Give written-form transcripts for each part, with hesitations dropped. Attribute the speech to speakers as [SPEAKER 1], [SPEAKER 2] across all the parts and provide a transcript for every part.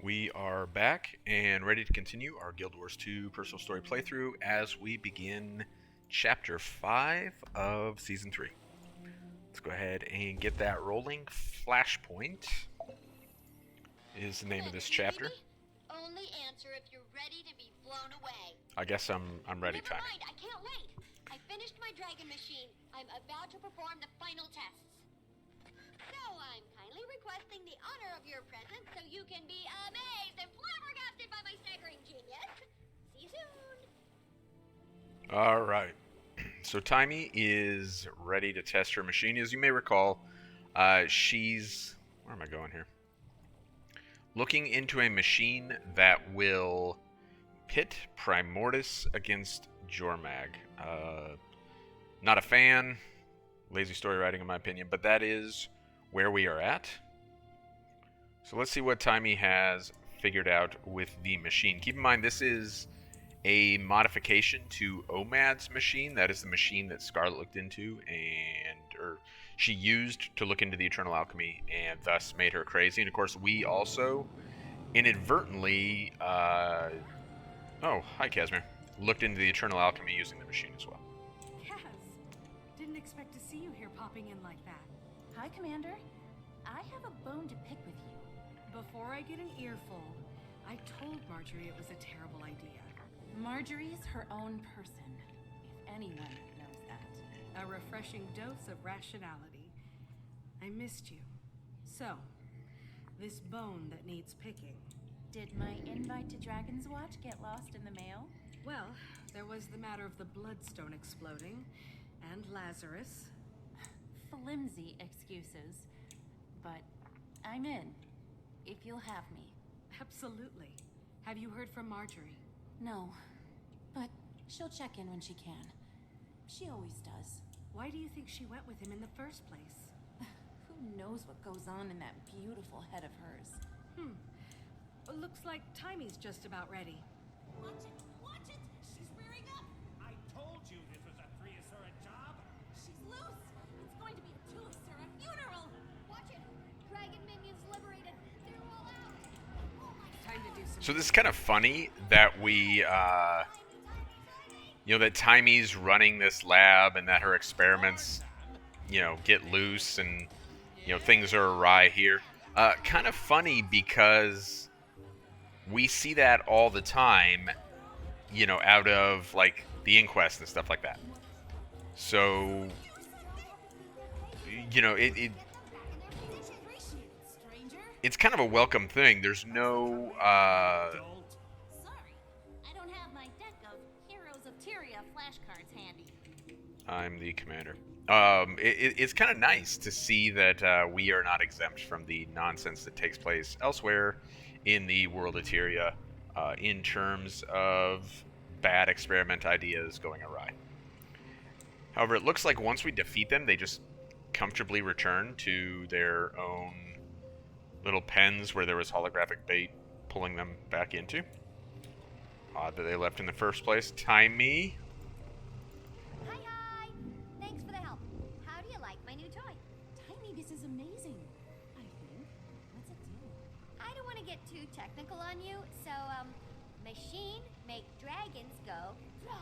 [SPEAKER 1] We are back and ready to continue our Guild Wars 2 personal story playthrough as we begin Chapter 5 of Season 3. Let's go ahead and get that rolling. Flashpoint is the name of this chapter.
[SPEAKER 2] Only answer if you're ready to be blown away.
[SPEAKER 1] I guess I'm ready,
[SPEAKER 2] Never
[SPEAKER 1] Timmy.
[SPEAKER 2] mind, I can't wait. I finished my dragon machine. I'm about to perform the final tests. So I'm kindly requesting the honor of your presence so you can be amazed and flabbergasted by my staggering genius. See you soon.
[SPEAKER 1] Alright. So Timmy is ready to test her machine. As you may recall, she's... Where am I going here? Looking into a machine that will pit Primordus against Jormag. Not a fan. Lazy story writing in my opinion, but that is where we are at. So let's see what Timey has figured out with the machine. Keep in mind, this is a modification to Omad's machine. That is the machine that Scarlet looked into or she used to look into the Eternal Alchemy and thus made her crazy. And of course, we also inadvertently, oh, hi Casimir, looked into the Eternal Alchemy using the machine as well.
[SPEAKER 3] Kaz, didn't expect to see you here popping in like that.
[SPEAKER 4] Hi, Commander. I have a bone to pick with you.
[SPEAKER 3] Before I get an earful, I told Marjorie it was a terrible idea.
[SPEAKER 4] Marjorie's her own person, if anyone knows that.
[SPEAKER 3] A refreshing dose of rationality. I missed you. So, this bone that needs picking.
[SPEAKER 4] Did my invite to Dragon's Watch get lost in the mail?
[SPEAKER 3] Well, there was the matter of the bloodstone exploding, and Lazarus.
[SPEAKER 4] Flimsy excuses. But I'm in, if you'll have me.
[SPEAKER 3] Absolutely. Have you heard from Marjorie?
[SPEAKER 4] No, but she'll check in when she can. She always does.
[SPEAKER 3] Why do you think she went with him in the first place?
[SPEAKER 4] Who knows what goes on in that beautiful head of hers?
[SPEAKER 3] Looks like Timey's just about ready.
[SPEAKER 2] Watch it! Watch it! She's rearing up!
[SPEAKER 5] I told you this was a three Asura job.
[SPEAKER 2] She's loose! It's going to be a two Asura funeral! Watch it! Dragon minions liberated! They're all out! Oh my
[SPEAKER 3] Time to do some.
[SPEAKER 1] So this is kind of funny that we, that Timey's running this lab and that her experiments, get loose and, things are awry here. Kind of funny because we see that all the time, out of, like, the inquest and stuff like that. So, it's kind of a welcome thing. There's no,
[SPEAKER 2] Sorry, I don't have my deck of Heroes of Tyria flashcards handy.
[SPEAKER 1] I'm the commander. It's kind of nice to see that we are not exempt from the nonsense that takes place elsewhere in the world of Tyria in terms of bad experiment ideas going awry. However, it looks like once we defeat them, they just comfortably return to their own little pens where there was holographic bait pulling them back into. Odd that they left in the first place. Timey.
[SPEAKER 2] Hi! Thanks for the help. How do you like my new toy?
[SPEAKER 4] Timey, this is amazing. I think. What's it do?
[SPEAKER 2] I don't want to get too technical on you, so, machine make dragons go. Rah!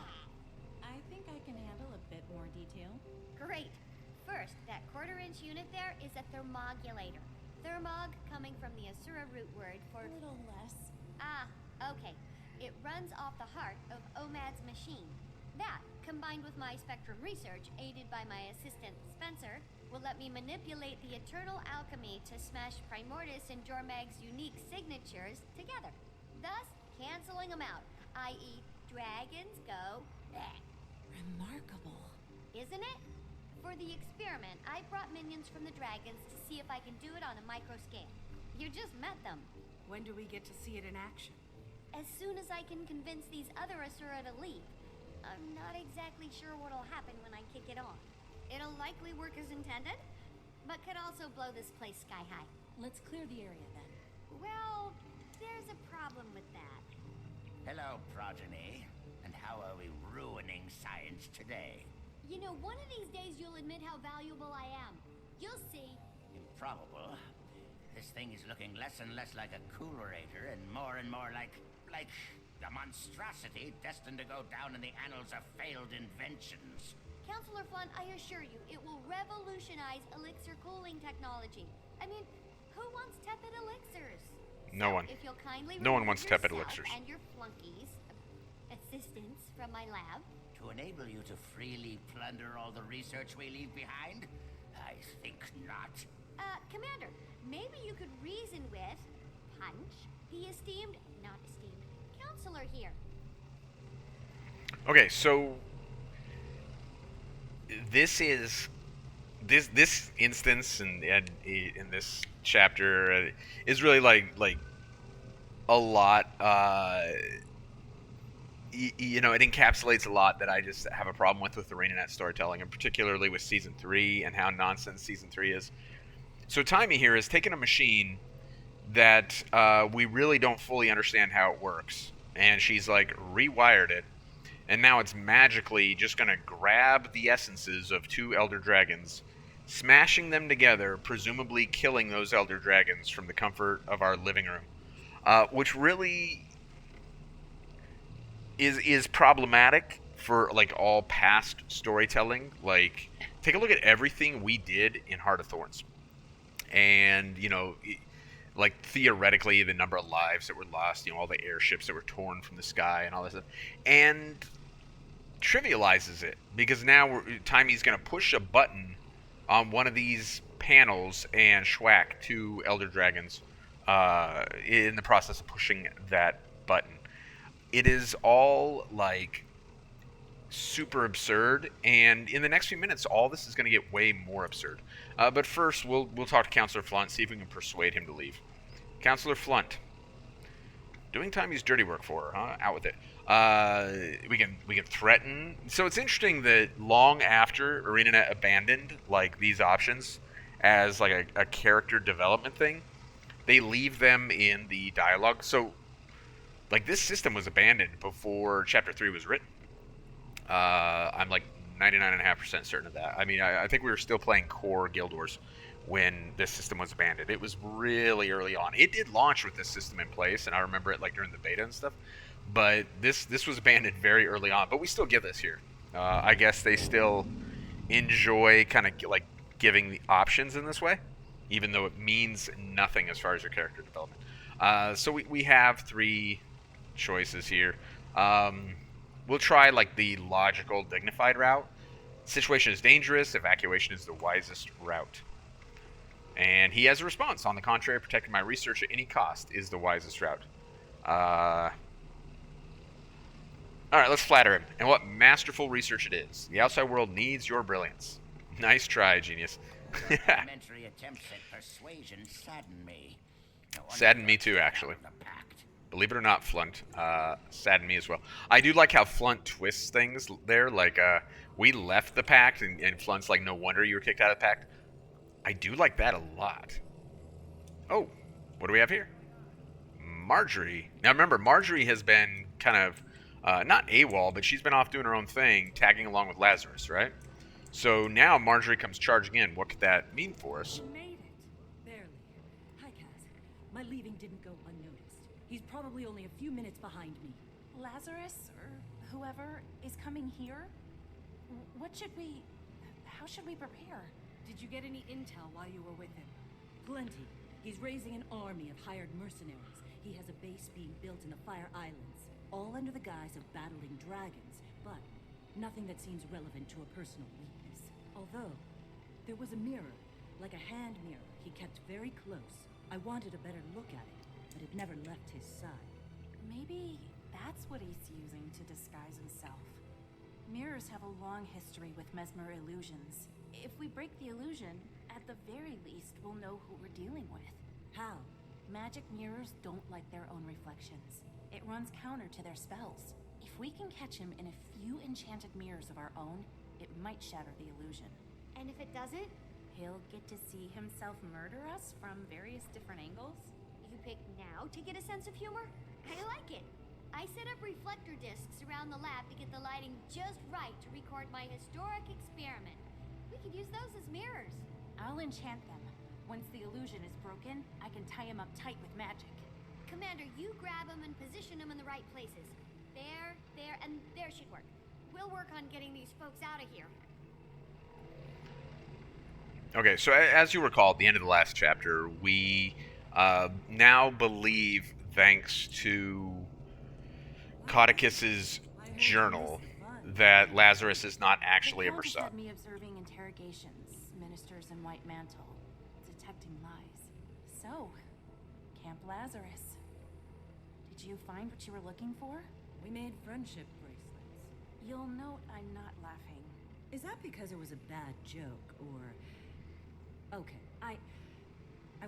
[SPEAKER 4] I think I can handle a bit more detail.
[SPEAKER 2] Great. First, that quarter-inch unit there is a thermogulator. Thermog coming from the Asura root word for...
[SPEAKER 4] A little less.
[SPEAKER 2] Ah, okay. It runs off the heart of Omad's machine. That, combined with my spectrum research, aided by my assistant Spencer, will let me manipulate the Eternal Alchemy to smash Primordus and Jormag's unique signatures together, thus canceling them out, i.e. dragons go bleh.
[SPEAKER 4] Remarkable.
[SPEAKER 2] Isn't it? For the experiment, I brought minions from the dragons to see if I can do it on a micro scale. You just met them.
[SPEAKER 3] When do we get to see it in action?
[SPEAKER 2] As soon as I can convince these other Asura to leave. I'm not exactly sure what'll happen when I kick it on. It'll likely work as intended, but could also blow this place sky high.
[SPEAKER 4] Let's clear the area then.
[SPEAKER 2] Well, there's a problem with that.
[SPEAKER 5] Hello, progeny. And how are we ruining science today?
[SPEAKER 2] You know, one of these days you'll admit how valuable I am. You'll see.
[SPEAKER 5] Improbable. this thing is looking less and less like a coolerator and more like a monstrosity destined to go down in the annals of failed inventions.
[SPEAKER 2] Counselor Flunt, I assure you, it will revolutionize elixir cooling technology. I mean, who wants tepid elixirs?
[SPEAKER 1] No one.
[SPEAKER 2] If you'll kindly
[SPEAKER 1] No one
[SPEAKER 2] remove
[SPEAKER 1] wants tepid
[SPEAKER 2] yourself
[SPEAKER 1] elixirs.
[SPEAKER 2] and your flunkies, assistants from my lab.
[SPEAKER 5] To enable you to freely plunder all the research we leave behind? I think not.
[SPEAKER 2] Commander, maybe you could reason with Punch, the not esteemed, counselor here.
[SPEAKER 1] Okay, so this instance and in this chapter is really like a lot. You know, it encapsulates a lot that I just have a problem with ArenaNet storytelling, and particularly with Season 3 and how nonsense Season 3 is. So Timey here has taken a machine that we really don't fully understand how it works, and she's like rewired it, and now it's magically just going to grab the essences of 2 Elder Dragons, smashing them together, presumably killing those Elder Dragons from the comfort of our living room, which really is problematic for like all past storytelling. Like, take a look at everything we did in Heart of Thorns, and you know, like theoretically the number of lives that were lost, you know, all the airships that were torn from the sky and all this stuff, and trivializes it because now Timey's going to push a button on one of these panels and schwack 2 Elder Dragons in the process of pushing that button. It is all like super absurd, and in the next few minutes all this is going to get way more absurd. But first we'll talk to Counselor Flunt, see if we can persuade him to leave. Counselor Flunt, doing Timey's dirty work for her, huh? Out with it. We can threaten. So it's interesting that long after ArenaNet abandoned like these options as like a character development thing, they leave them in the dialogue. So like this system was abandoned before Chapter 3 was written. I'm like 99.5% certain of that. I mean, I think we were still playing core Guild Wars when this system was abandoned. It was really early on. It did launch with this system in place, and I remember it like during the beta and stuff. But this was abandoned very early on. But we still give this here. I guess they still enjoy kind of like giving the options in this way, even though it means nothing as far as your character development. So we have 3 choices here. We'll try like the logical, dignified route. Situation is dangerous. Evacuation is the wisest route. And he has a response. On the contrary, protecting my research at any cost is the wisest route. Alright, let's flatter him. And what masterful research it is. The outside world needs your brilliance. Nice try, genius.
[SPEAKER 5] Elementary attempts at persuasion sadden me.
[SPEAKER 1] Sadden me too, actually. Believe it or not, Flunt saddened me as well. I do like how Flunt twists things there. Like, we left the pact, and Flunt's like, no wonder you were kicked out of the pact. I do like that a lot. Oh, what do we have here? Marjorie. Now remember, Marjorie has been kind of, not AWOL, but she's been off doing her own thing, tagging along with Lazarus, right? So now Marjorie comes charging in. What could that mean for us?
[SPEAKER 3] You made it. Barely. Hi, Kaz. My leaving didn't go unnoticed. He's probably only a few minutes behind me.
[SPEAKER 4] Lazarus, or whoever, is coming here? How should we prepare?
[SPEAKER 3] Did you get any intel while you were with him? Plenty. He's raising an army of hired mercenaries. He has a base being built in the Fire Islands, all under the guise of battling dragons, but nothing that seems relevant to a personal weakness. Although, there was a mirror, like a hand mirror he kept very close. I wanted a better look at it, but it never left his side.
[SPEAKER 4] Maybe that's what he's using to disguise himself. Mirrors have a long history with mesmer illusions. If we break the illusion, at the very least, we'll know who we're dealing with.
[SPEAKER 3] How?
[SPEAKER 4] Magic mirrors don't like their own reflections. It runs counter to their spells. If we can catch him in a few enchanted mirrors of our own, it might shatter the illusion.
[SPEAKER 2] And if it doesn't,
[SPEAKER 4] He'll get to see himself murder us from various different angles.
[SPEAKER 2] you pick now to get a sense of humor? I like it. I set up reflector discs around the lab to get the lighting just right to record my historic experiment. We could use those as mirrors.
[SPEAKER 4] I'll enchant them. Once the illusion is broken, I can tie him up tight with magic.
[SPEAKER 2] Commander, you grab them and position them in the right places. There, and there should work. We'll work on getting these folks out of here.
[SPEAKER 1] Okay, so as you recall, at the end of the last chapter, we now believe, thanks to Caudicus's journal, that Lazarus is not actually a
[SPEAKER 4] The Countess
[SPEAKER 1] Merced.
[SPEAKER 4] had me observing interrogations, ministers in white mantle, detecting lies. So, Camp Lazarus. Did you find what you were looking for?
[SPEAKER 3] We made friendship bracelets.
[SPEAKER 4] You'll note I'm not laughing.
[SPEAKER 3] Is that because it was a bad joke, or... Okay, I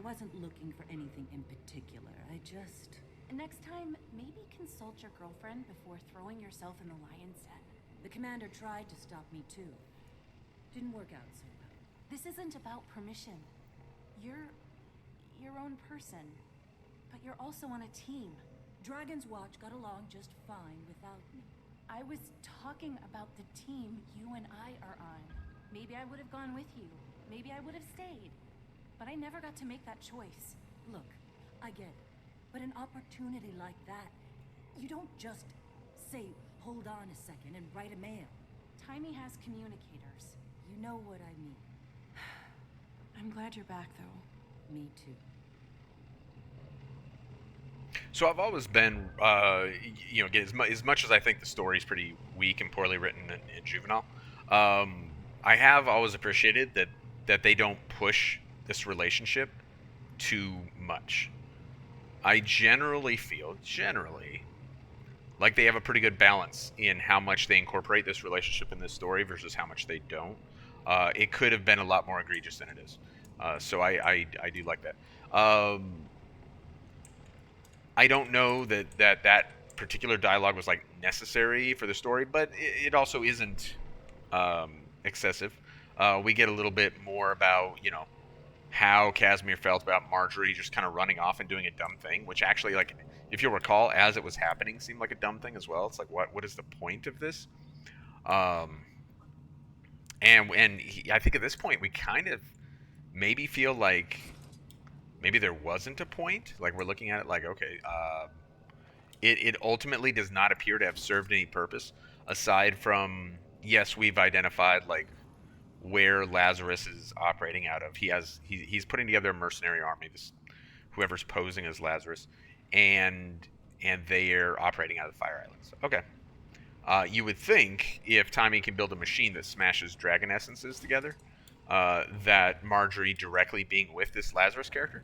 [SPEAKER 3] wasn't looking for anything in particular. I just...
[SPEAKER 4] Next time, maybe consult your girlfriend before throwing yourself in the lion's den.
[SPEAKER 3] The commander tried to stop me too. Didn't work out so well.
[SPEAKER 4] This isn't about permission. You're your own person, but you're also on a team.
[SPEAKER 3] Dragon's Watch got along just fine without me.
[SPEAKER 4] I was talking about the team you and I are on. Maybe I would have gone with you. Maybe I would have stayed. But I never got to make that choice.
[SPEAKER 3] Look, I get it. But an opportunity like that, you don't just say, hold on a second and write a mail.
[SPEAKER 4] Timey has communicators.
[SPEAKER 3] You know what I mean.
[SPEAKER 4] I'm glad you're back, though.
[SPEAKER 3] Me too.
[SPEAKER 1] So I've always been, again, as much as I think the story's pretty weak and poorly written and juvenile, I have always appreciated that they don't push this relationship too much. I generally feel, like they have a pretty good balance in how much they incorporate this relationship in this story versus how much they don't. It could have been a lot more egregious than it is. So I do like that. I don't know that particular dialogue was like necessary for the story, but it also isn't excessive. We get a little bit more about, how Casimir felt about Marjorie just kind of running off and doing a dumb thing, which actually, like, if you'll recall, as it was happening, seemed like a dumb thing as well. It's like, what is the point of this? I think at this point we kind of maybe feel like maybe there wasn't a point. Like, we're looking at it like, okay, it ultimately does not appear to have served any purpose aside from, yes, we've identified like where Lazarus is operating out of. He's putting together a mercenary army, whoever's posing as Lazarus, and they're operating out of the Fire Islands. Okay. You would think if Timmy can build a machine that smashes dragon essences together, that Marjorie directly being with this Lazarus character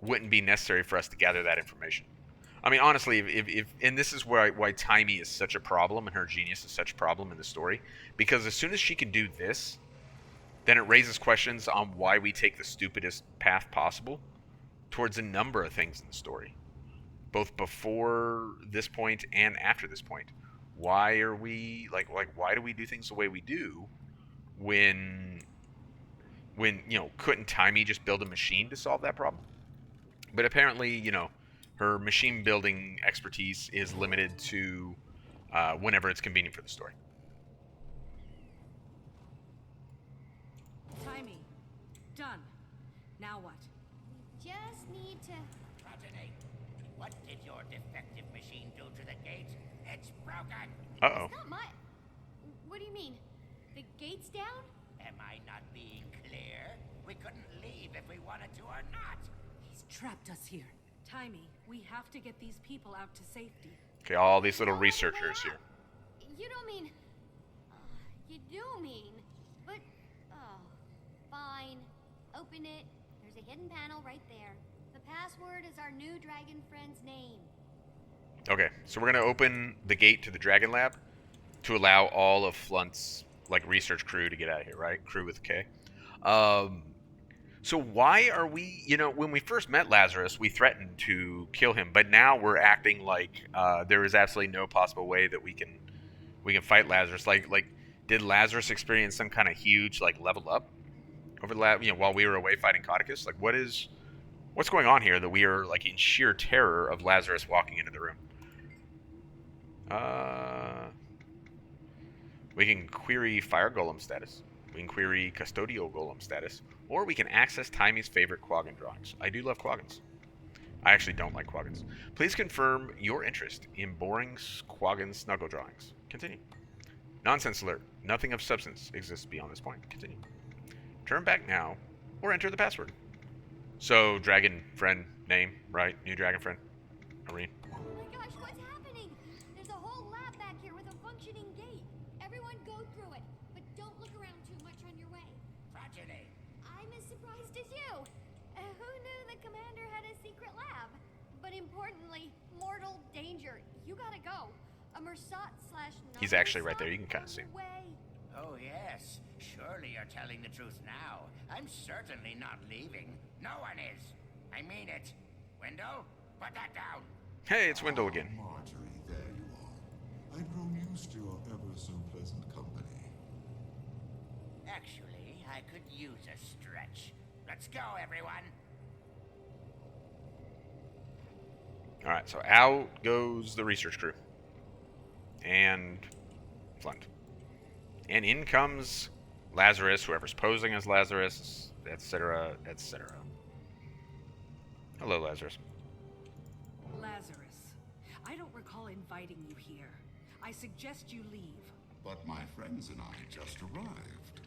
[SPEAKER 1] wouldn't be necessary for us to gather that information. I mean, honestly, if and this is why Timey is such a problem and her genius is such a problem in the story, because as soon as she can do this, then it raises questions on why we take the stupidest path possible towards a number of things in the story, both before this point and after this point. Why are we why do we do things the way we do when couldn't Timey just build a machine to solve that problem? But apparently, her machine building expertise is limited to whenever it's convenient for the story.
[SPEAKER 3] Timey, done. Now what?
[SPEAKER 2] Just need to...
[SPEAKER 5] Progeny, what did your defective machine do to the gate? It's broken.
[SPEAKER 1] Uh-oh.
[SPEAKER 2] It's not my... What do you mean? The gate's down?
[SPEAKER 5] Am I not being clear? We couldn't leave if we wanted to or not.
[SPEAKER 3] He's trapped us here.
[SPEAKER 4] Timey, we have to get these people out to safety.
[SPEAKER 1] Okay, all these little
[SPEAKER 2] No other way
[SPEAKER 1] researchers here.
[SPEAKER 2] out. You don't mean... you do mean... But... Oh... Fine. Open it. There's a hidden panel right there. The password is our new dragon friend's name.
[SPEAKER 1] Okay, so we're gonna open the gate to the Dragon Lab to allow all of Flunt's research crew to get out of here, right? Crew with K. So why are we, when we first met Lazarus, we threatened to kill him, but now we're acting like there is absolutely no possible way that we can fight Lazarus. Like, did Lazarus experience some kind of huge level up over the lab, while we were away fighting Caudicus? Like, what's going on here that we are in sheer terror of Lazarus walking into the room? We can query Fire Golem status. We can query custodial golem status, or we can access Timey's favorite Quaggan drawings. I do love Quaggans. I actually don't like Quaggans. Please confirm your interest in boring Quaggan snuggle drawings. Continue. Nonsense alert. Nothing of substance exists beyond this point. Continue. Turn back now, or enter the password. So, dragon friend name, right? New dragon friend. Irene.
[SPEAKER 2] Oh my gosh, what's happening? There's a whole lab back here with a functioning gate. Everyone go through it, but don't look around too much on your way.
[SPEAKER 5] Tragedy.
[SPEAKER 2] I'm as surprised as you. Who knew the commander had a secret lab? But importantly, mortal danger. You gotta go. A Mersat /
[SPEAKER 1] He's actually right there. You can kind of see him.
[SPEAKER 5] Oh, yes. Surely you're telling the truth now. I'm certainly not leaving. No one is. I mean it. Wendell, put that down.
[SPEAKER 1] Hey, it's Wendell again.
[SPEAKER 6] Marjorie, there you are. I've grown used to your ever so pleasant company.
[SPEAKER 5] Actually, I could use a stretch. Let's go, everyone.
[SPEAKER 1] Alright, so out goes the research crew. And Flint. And in comes Lazarus, whoever's posing as Lazarus, etc., etc. Hello, Lazarus.
[SPEAKER 3] Lazarus, I don't recall inviting you here. I suggest you leave.
[SPEAKER 6] But my friends and I just arrived.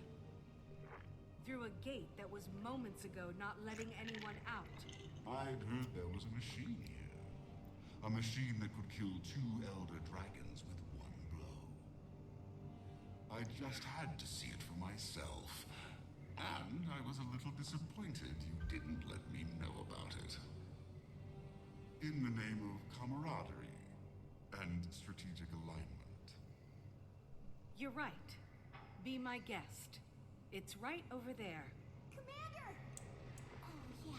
[SPEAKER 3] Through a gate that was moments ago not letting anyone out.
[SPEAKER 6] I'd heard there was a machine here. A machine that could kill 2 elder dragons with one blow. I just had to see it for myself. And I was a little disappointed you didn't let me know about it. In the name of camaraderie and strategic alignment.
[SPEAKER 3] You're right. Be my guest. It's right over there.
[SPEAKER 2] Commander! Oh,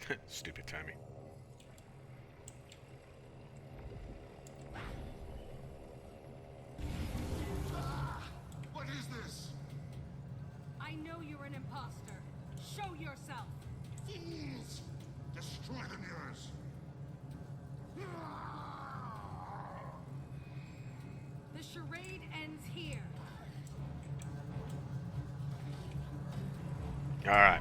[SPEAKER 2] yeah.
[SPEAKER 1] Stupid timing.
[SPEAKER 6] What is this?
[SPEAKER 3] I know you're an imposter. Show yourself.
[SPEAKER 6] Fools! Destroy the mirrors!
[SPEAKER 3] The charade ends here.
[SPEAKER 1] Alright.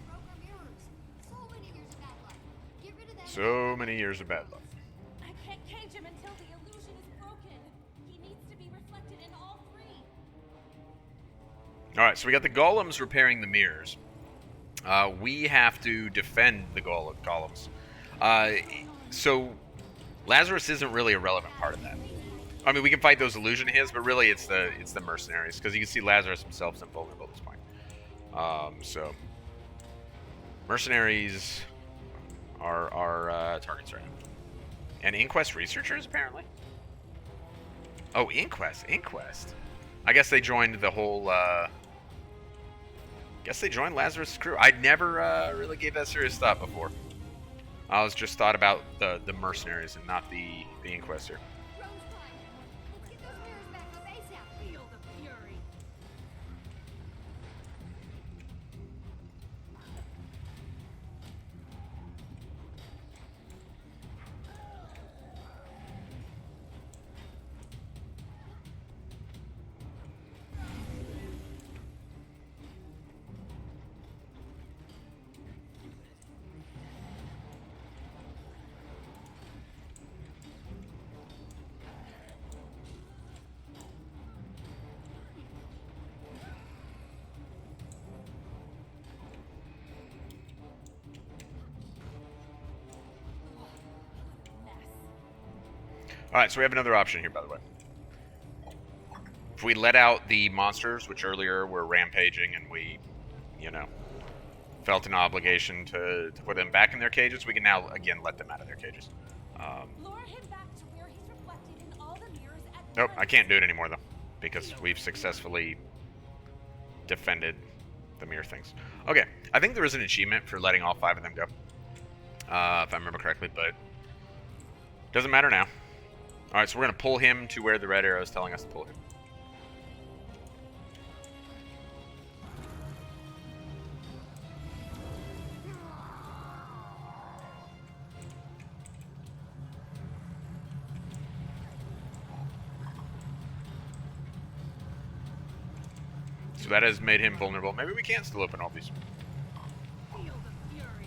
[SPEAKER 2] Broke our mirrors. So many years of bad luck. Get rid of that.
[SPEAKER 1] So many years of bad luck.
[SPEAKER 4] I can't cage him until the illusion is broken. He needs to be reflected in all 3.
[SPEAKER 1] Alright, so we got the golems repairing the mirrors. We have to defend the golems. So Lazarus isn't really a relevant part of that. I mean, we can fight those illusion hits, but really it's the mercenaries, because you can see Lazarus himself is invulnerable at this point. So mercenaries are our targets right now. And Inquest researchers, apparently. Oh, Inquest. I guess they joined the whole. Guess they joined Lazarus' crew. I never really gave that serious thought before. I was just thought about the mercenaries and not the Inquest here.
[SPEAKER 2] Rose Prime. Let's get those mirrors back up ASAP.
[SPEAKER 3] Feel the fury.
[SPEAKER 1] Alright, so we have another option here, by the way. If we let out the monsters, which earlier were rampaging and we, felt an obligation to put them back in their cages, we can now, again, let them out of their cages.
[SPEAKER 4] Lure him back to where he's reflected in all the mirrors at
[SPEAKER 1] Nope,
[SPEAKER 4] once.
[SPEAKER 1] I can't do it anymore, though, because we've successfully defended the mirror things. Okay, I think there is an achievement for letting all 5 of them go, if I remember correctly, but doesn't matter now. Alright, so we're going to pull him to where the red arrow is telling us to pull him. So that has made him vulnerable. Maybe we can still open all these.
[SPEAKER 3] Feel the fury.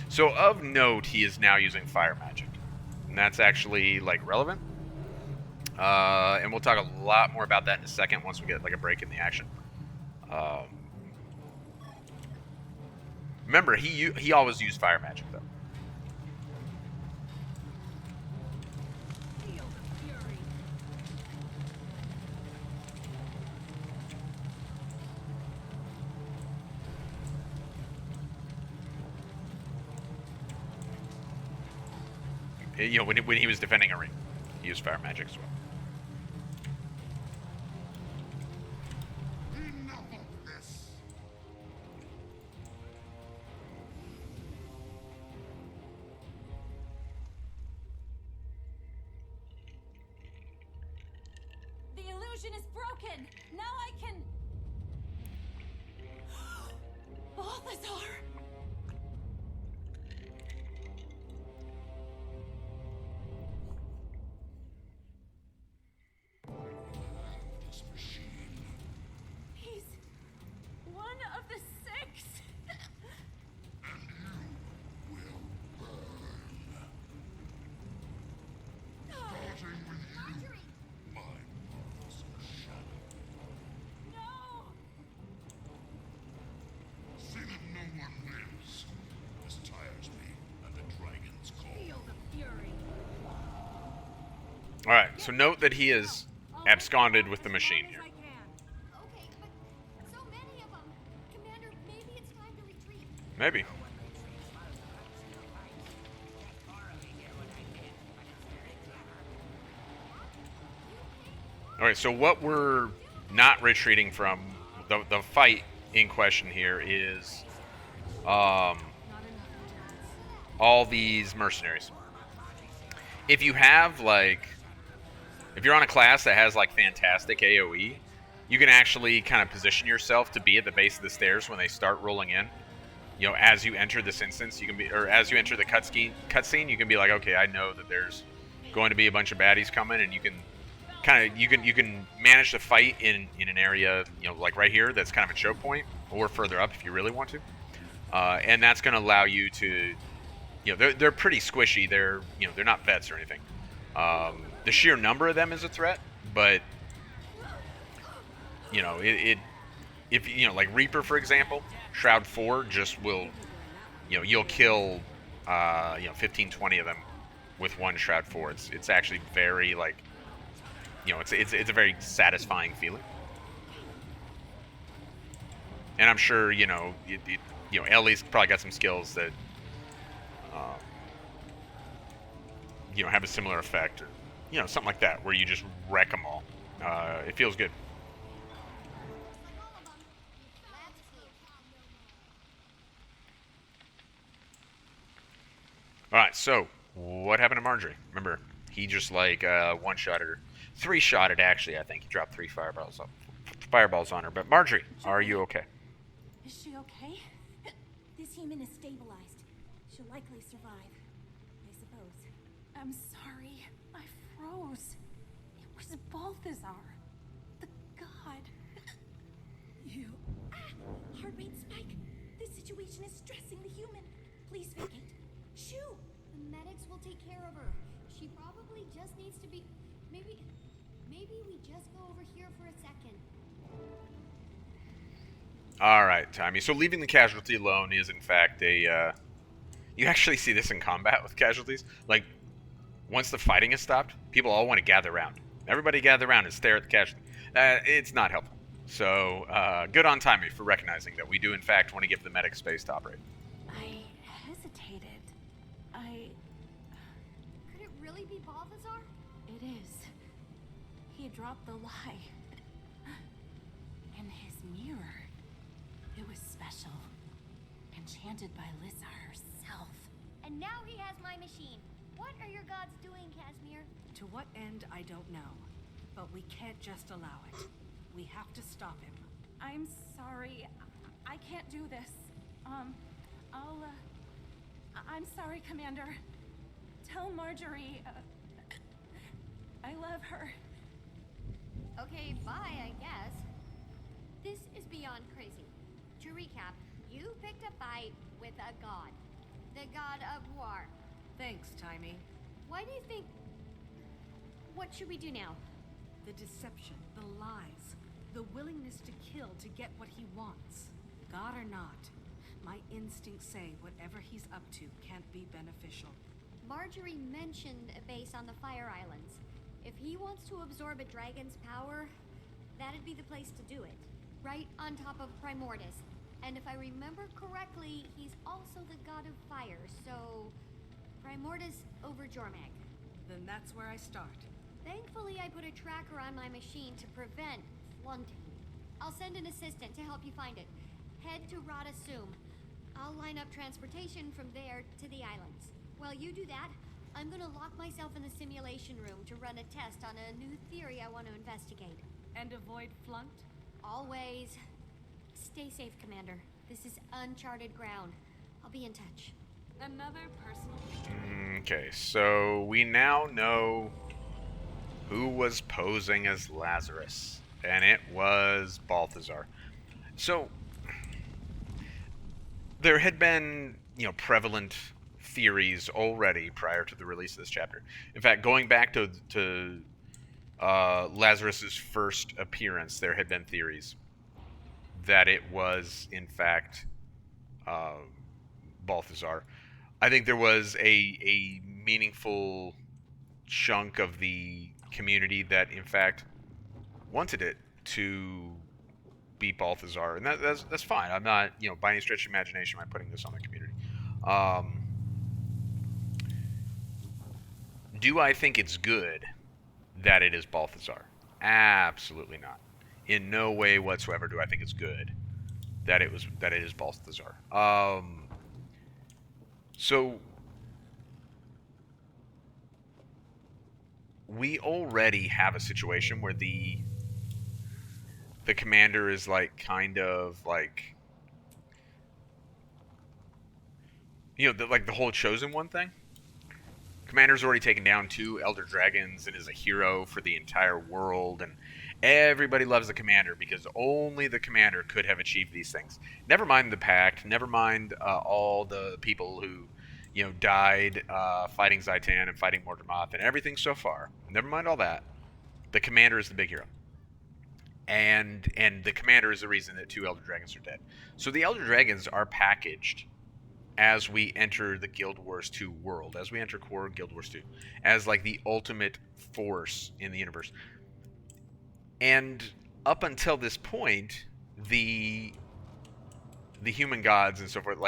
[SPEAKER 1] So of note, he is now using fire magic. And that's actually, like, relevant. And we'll talk a lot more about that in a second once we get, like, a break in the action. Remember, he always used fire magic, though.
[SPEAKER 3] Feel the fury.
[SPEAKER 1] You know, when he was defending a ring, he used fire magic as well.
[SPEAKER 6] Enough of this.
[SPEAKER 4] The illusion is broken. Now I can. Balthazar!
[SPEAKER 6] This machine.
[SPEAKER 4] He's one of the six.
[SPEAKER 6] And you will burn. Starting with you, my marvelous shadow.
[SPEAKER 4] No!
[SPEAKER 6] See that no one lives. This tires me, and the dragon's call.
[SPEAKER 3] Feel the fury.
[SPEAKER 1] All right. So note that he is absconded with the machine here.
[SPEAKER 2] Okay, but so many of them. Commander, maybe it's time to retreat.
[SPEAKER 1] Maybe. All right. So what we're not retreating from, the fight in question here is, all these mercenaries. If you have, like, if you're on a class that has, like, fantastic AoE, you can actually kind of position yourself to be at the base of the stairs when they start rolling in. You know, as you enter this instance, you can be, or as you enter the cutscene, you can be like, okay, I know that there's going to be a bunch of baddies coming, and you can kind of, you can manage the fight in an area, you know, like right here, that's kind of a choke point, or further up if you really want to. And that's going to allow you to, you know, they're pretty squishy. They're, you know, they're not vets or anything. The sheer number of them is a threat, but, you know, if, you know, like Reaper, for example, Shroud 4 just will, you know, you'll kill, you know, 15, 20 of them with one Shroud 4. It's actually very, like, you know, it's a very satisfying feeling. And I'm sure, you know, you know, Ellie's probably got some skills that, you know, have a similar effect, or, you know, something like that, where you just wreck them all. It feels good.
[SPEAKER 2] Like all of them. Let's see.
[SPEAKER 1] All right, so what happened to Marjorie? Remember, he just like one-shotted her, three-shotted actually. I think he dropped 3 fireballs on her. But Marjorie, are you okay?
[SPEAKER 4] Is she okay? This human is stabilized. She'll likely survive. I suppose. I'm sorry. I froze. It was Balthazar. The god. You. Heart rate spike. This situation is stressing the human. Please vacate. Shoo!
[SPEAKER 2] The medics will take care of her. She probably just needs to be. Maybe we just go over here for a second.
[SPEAKER 1] All right, Tommy. So leaving the casualty alone is, in fact, a... you actually see this in combat with casualties. Like, once the fighting is stopped, people all want to gather around. Everybody gather around and stare at the casualty. It's not helpful. So, good on Tommy for recognizing that we do, in fact, want to give the medic space to operate.
[SPEAKER 4] I hesitated.
[SPEAKER 2] Could it really be Balthazar?
[SPEAKER 4] It is. He dropped the lie. And his mirror. It was special. Enchanted by Lissa herself.
[SPEAKER 2] And now he has my machine. What are your gods doing, Casimir?
[SPEAKER 3] To what end, I don't know. But we can't just allow it. We have to stop him.
[SPEAKER 4] I'm sorry. I can't do this. I'm sorry, Commander. Tell Marjorie, I love her.
[SPEAKER 2] Okay, bye, I guess. This is beyond crazy. To recap, you picked a fight with a god. The god of war.
[SPEAKER 3] Thanks, Timey.
[SPEAKER 2] Why do you think... What should we do now?
[SPEAKER 3] The deception, the lies, the willingness to kill to get what he wants. God or not, my instincts say whatever he's up to can't be beneficial.
[SPEAKER 2] Marjorie mentioned a base on the Fire Islands. If he wants to absorb a dragon's power, that'd be the place to do it. Right on top of Primordus. And if I remember correctly, he's also the god of fire, so... Primordus over Jormag.
[SPEAKER 3] Then that's where I start.
[SPEAKER 2] Thankfully, I put a tracker on my machine to prevent flunking. I'll send an assistant to help you find it. Head to Rada Sum. I'll line up transportation from there to the islands. While you do that, I'm gonna lock myself in the simulation room to run a test on a new theory I want to investigate.
[SPEAKER 3] And avoid flunked?
[SPEAKER 2] Always. Stay safe, Commander. This is uncharted ground. I'll be in touch.
[SPEAKER 3] Another personal...
[SPEAKER 1] Okay, so we now know who was posing as Lazarus, and it was Balthazar. So, there had been, prevalent theories already prior to the release of this chapter. In fact, going back to Lazarus's first appearance, there had been theories that it was, in fact, Balthazar. I think there was a meaningful chunk of the community that, in fact, wanted it to be Balthazar, and that's fine. I'm not, by any stretch of imagination, am I putting this on the community. Do I think it's good that it is Balthazar? Absolutely not. In no way whatsoever do I think it's good that it is Balthazar. So we already have a situation where the commander is kind of the whole chosen one thing. Commander's already taken down 2 elder dragons and is a hero for the entire world, and everybody loves the commander because only the commander could have achieved these things. Never mind the pact, never mind all the people who died fighting Zaitan and fighting Mordermoth and everything so far. Never mind all that. The commander is the big hero. And the commander is the reason that 2 elder dragons are dead. So the elder dragons are packaged as we enter the Guild Wars 2 world, as we enter core Guild Wars 2, as the ultimate force in the universe. And up until this point, the human gods and so forth,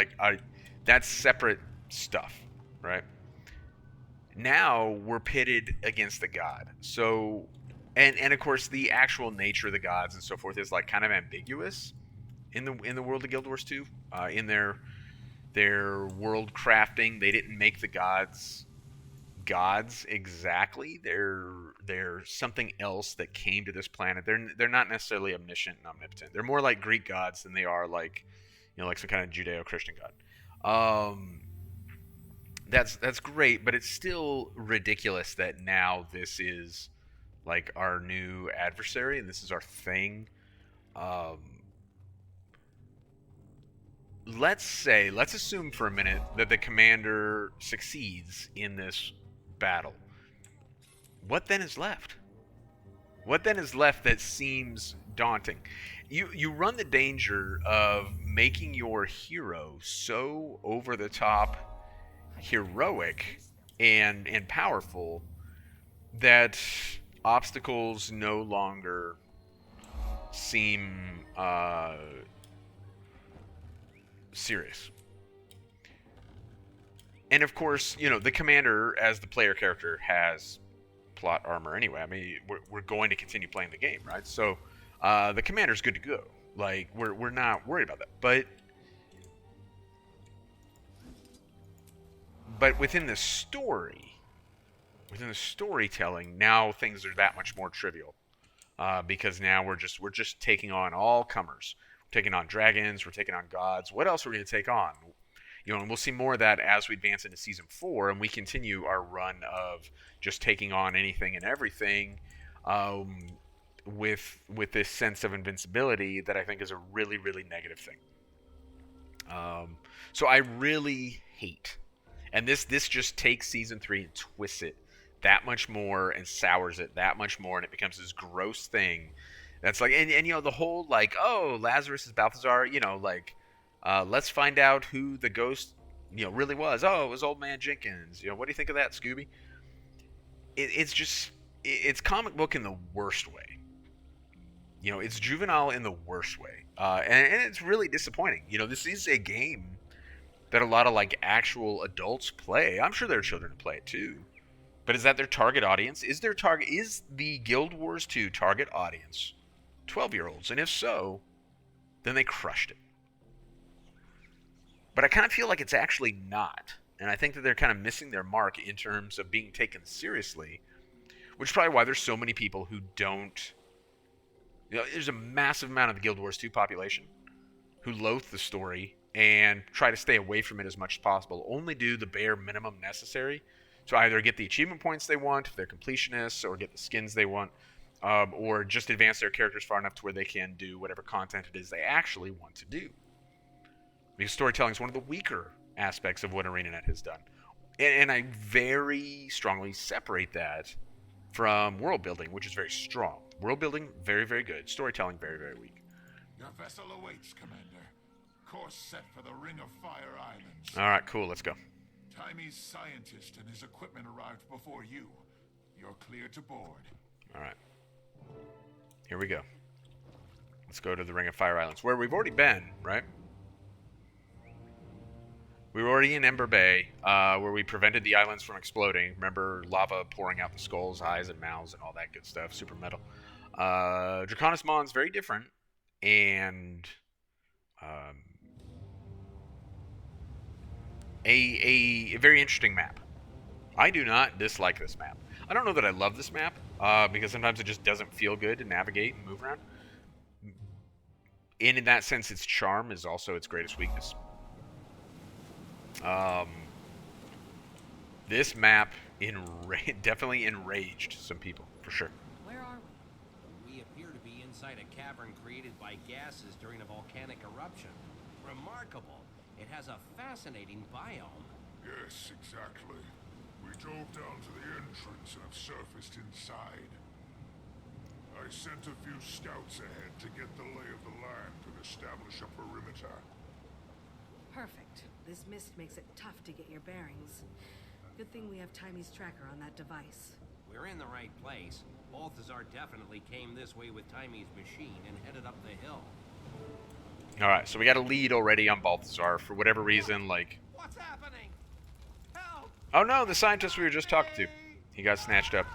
[SPEAKER 1] that's separate stuff, right? Now we're pitted against the god. So, and of course, the actual nature of the gods and so forth is kind of ambiguous in the world of Guild Wars 2. In their world crafting, they didn't make the gods exactly. They're something else that came to this planet. They're not necessarily omniscient and omnipotent. They're more like Greek gods than they are some kind of Judeo-Christian god. That's great, but it's still ridiculous that now this is our new adversary and this is our thing. Let's assume for a minute that the commander succeeds in this battle. What then is left? What then is left that seems daunting? You run the danger of making your hero so over the top heroic and powerful that obstacles no longer seem serious. And of course, the commander as the player character has plot armor anyway. I mean, we're going to continue playing the game, right? So the commander's good to go. We're not worried about that. But within the storytelling, now things are that much more trivial. Because now we're just taking on all comers. We're taking on dragons, we're taking on gods. What else are we going to take on? And we'll see more of that as we advance into Season 4, and we continue our run of just taking on anything and everything. with this sense of invincibility that I think is a really, really negative thing. So I really hate, and this just takes season 3 and twists it that much more and sours it that much more, and it becomes this gross thing that's like, and you know, the whole like, oh, Lazarus is Balthazar, you know, like, let's find out who the ghost, you know, really was. Oh, it was Old Man Jenkins. You know, what do you think of that, Scooby? It's just, it's comic book in the worst way. You know, it's juvenile in the worst way, and it's really disappointing. You know, this is a game that a lot of like actual adults play. I'm sure there are children who play it too, but is that their target audience? Is the Guild Wars 2 target audience 12-year-olds? And if so, then they crushed it. But I kind of feel like it's actually not, and I think that they're kind of missing their mark in terms of being taken seriously, which is probably why there's so many people who don't. You know, there's a massive amount of the Guild Wars 2 population who loathe the story and try to stay away from it as much as possible. Only do the bare minimum necessary to either get the achievement points they want, if they're completionists, or get the skins they want, or just advance their characters far enough to where they can do whatever content it is they actually want to do. Because storytelling is one of the weaker aspects of what ArenaNet has done. And I very strongly separate that from world building, which is very strong. World building, very, very good. Storytelling, very, very weak.
[SPEAKER 6] Your vessel awaits, Commander. Course set for the Ring of Fire Islands.
[SPEAKER 1] All right, cool. Let's go.
[SPEAKER 6] Timy's scientist and his equipment arrived before you. You're clear to board.
[SPEAKER 1] All right. Here we go. Let's go to the Ring of Fire Islands, where we've already been, right? We were already in Ember Bay, where we prevented the islands from exploding. Remember, lava pouring out the skulls, eyes, and mouths, and all that good stuff. Super metal. Draconis Mon's very different, and a very interesting map. I do not dislike this map. I don't know that I love this map, because sometimes it just doesn't feel good to navigate and move around. And in that sense, its charm is also its greatest weakness. This map definitely enraged some people, for sure.
[SPEAKER 3] Where are we?
[SPEAKER 7] We appear to be inside a cavern created by gases during a volcanic eruption. Remarkable. It has a fascinating biome.
[SPEAKER 6] Yes, exactly. We dove down to the entrance and have surfaced inside. I sent a few scouts ahead to get the lay of the land and establish a perimeter.
[SPEAKER 8] Perfect. This mist makes it tough to get your bearings. Good thing we have Timy's tracker on that device.
[SPEAKER 7] We're in the right place. Balthazar definitely came this way with Timy's machine and headed up the hill.
[SPEAKER 1] Alright, so we got a lead already on Balthazar for whatever reason, like...
[SPEAKER 7] What's happening? Help!
[SPEAKER 1] Oh no, the scientist we were just talking to. He got snatched up.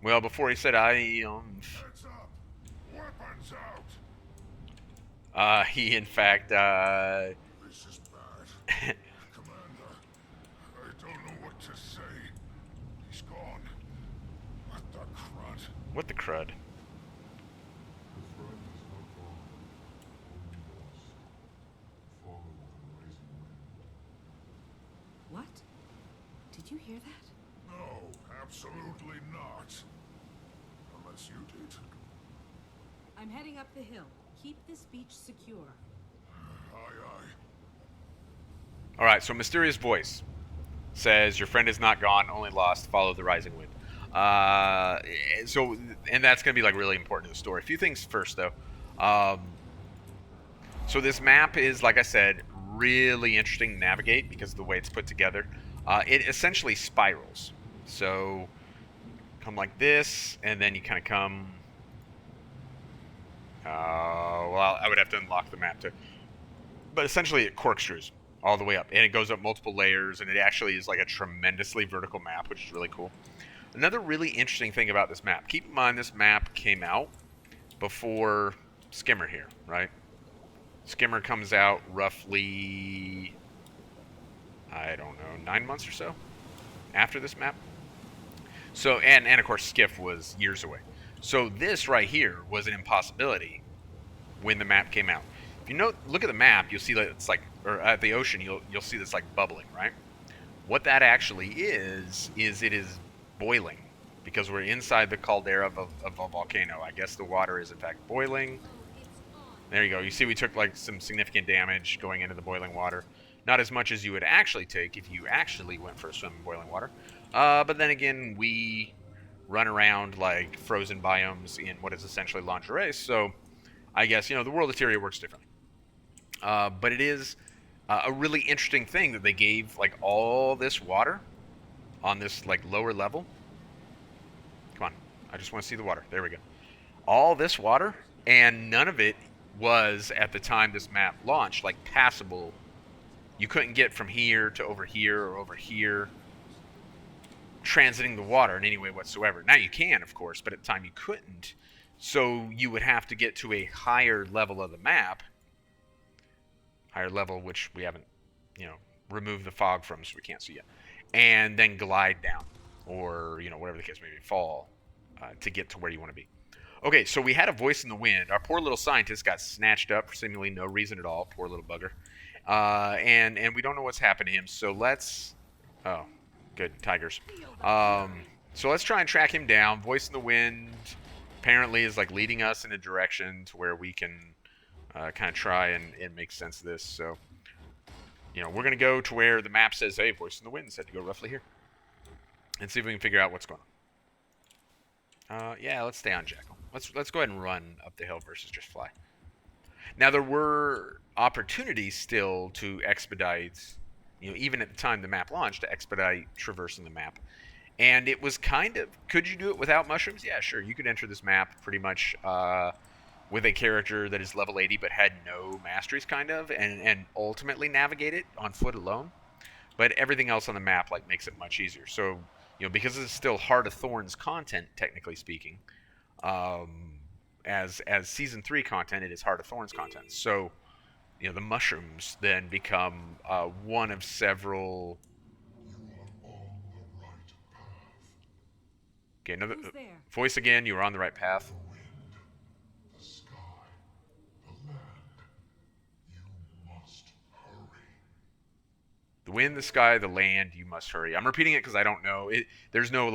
[SPEAKER 1] Well, before he said
[SPEAKER 6] Heads up! Weapons out!
[SPEAKER 1] he in fact,
[SPEAKER 6] This is bad. Commander, I don't know what to say. He's gone. What the crud?
[SPEAKER 1] What the crud?
[SPEAKER 8] What? Did you hear that?
[SPEAKER 6] No, absolutely not. Unless you did.
[SPEAKER 8] I'm heading up the hill. Keep this beach secure.
[SPEAKER 6] Aye, aye.
[SPEAKER 1] Alright, so mysterious voice says, your friend is not gone, only lost, follow the rising wind. And that's going to be like really important to the story. A few things first, though. So this map is, like I said, really interesting to navigate because of the way it's put together. It essentially spirals. So come like this, and then you kind of come... well, I would have to unlock the map too. But essentially it corkscrews all the way up, and it goes up multiple layers, and it actually is like a tremendously vertical map, which is really cool. Another really interesting thing about this map, keep in mind this map came out before Skimmer here, right? Skimmer comes out roughly, I don't know, 9 months or so after this map. So, and of course Skiff was years away. So this right here was an impossibility when the map came out. If you look at the map, you'll see that it's like, or at the ocean, you'll see this like bubbling, right? What that actually is it is boiling. because we're inside the caldera of a volcano. I guess the water is in fact boiling. There you go. You see we took like some significant damage going into the boiling water. Not as much as you would actually take if you actually went for a swim in boiling water. But then again, we run around like frozen biomes in what is essentially lingerie, so I guess, the world of Tyria works differently. But it is a really interesting thing that they gave like all this water on this like lower level. Come on, I just want to see the water. There we go. All this water, and none of it was, at the time this map launched, like passable. You couldn't get from here to over here or over here transiting the water in any way whatsoever. Now you can, of course, but at the time you couldn't. So you would have to get to a higher level of the map. Higher level, which we haven't, removed the fog from, so we can't see yet. And then glide down, or, whatever the case may be, fall to get to where you want to be. Okay, so we had a voice in the wind. Our poor little scientist got snatched up for seemingly no reason at all. Poor little bugger. And we don't know what's happened to him, so let's... Oh, good, tigers. So let's try and track him down. Voice in the wind apparently is like leading us in a direction to where we can kind of try and make sense of this. So, we're going to go to where the map says, hey, voice in the wind said to go roughly here. And see if we can figure out what's going on. Yeah, let's stay on Jackal. Let's go ahead and run up the hill versus just fly. Now, there were opportunities still to expedite, even at the time the map launched, to expedite traversing the map. And it was kind of, could you do it without mushrooms? Yeah, sure. You could enter this map pretty much with a character that is level 80 but had no masteries, kind of, and ultimately navigate it on foot alone. But everything else on the map makes it much easier. So, because it's still Heart of Thorns content, technically speaking, as Season 3 content, it is Heart of Thorns content. So, the mushrooms then become one of several... Okay, another voice again. You were on the right path.
[SPEAKER 6] The wind, the sky, the land. You must hurry.
[SPEAKER 1] The wind, the sky, the land. You must hurry. I'm repeating it because I don't know. There's no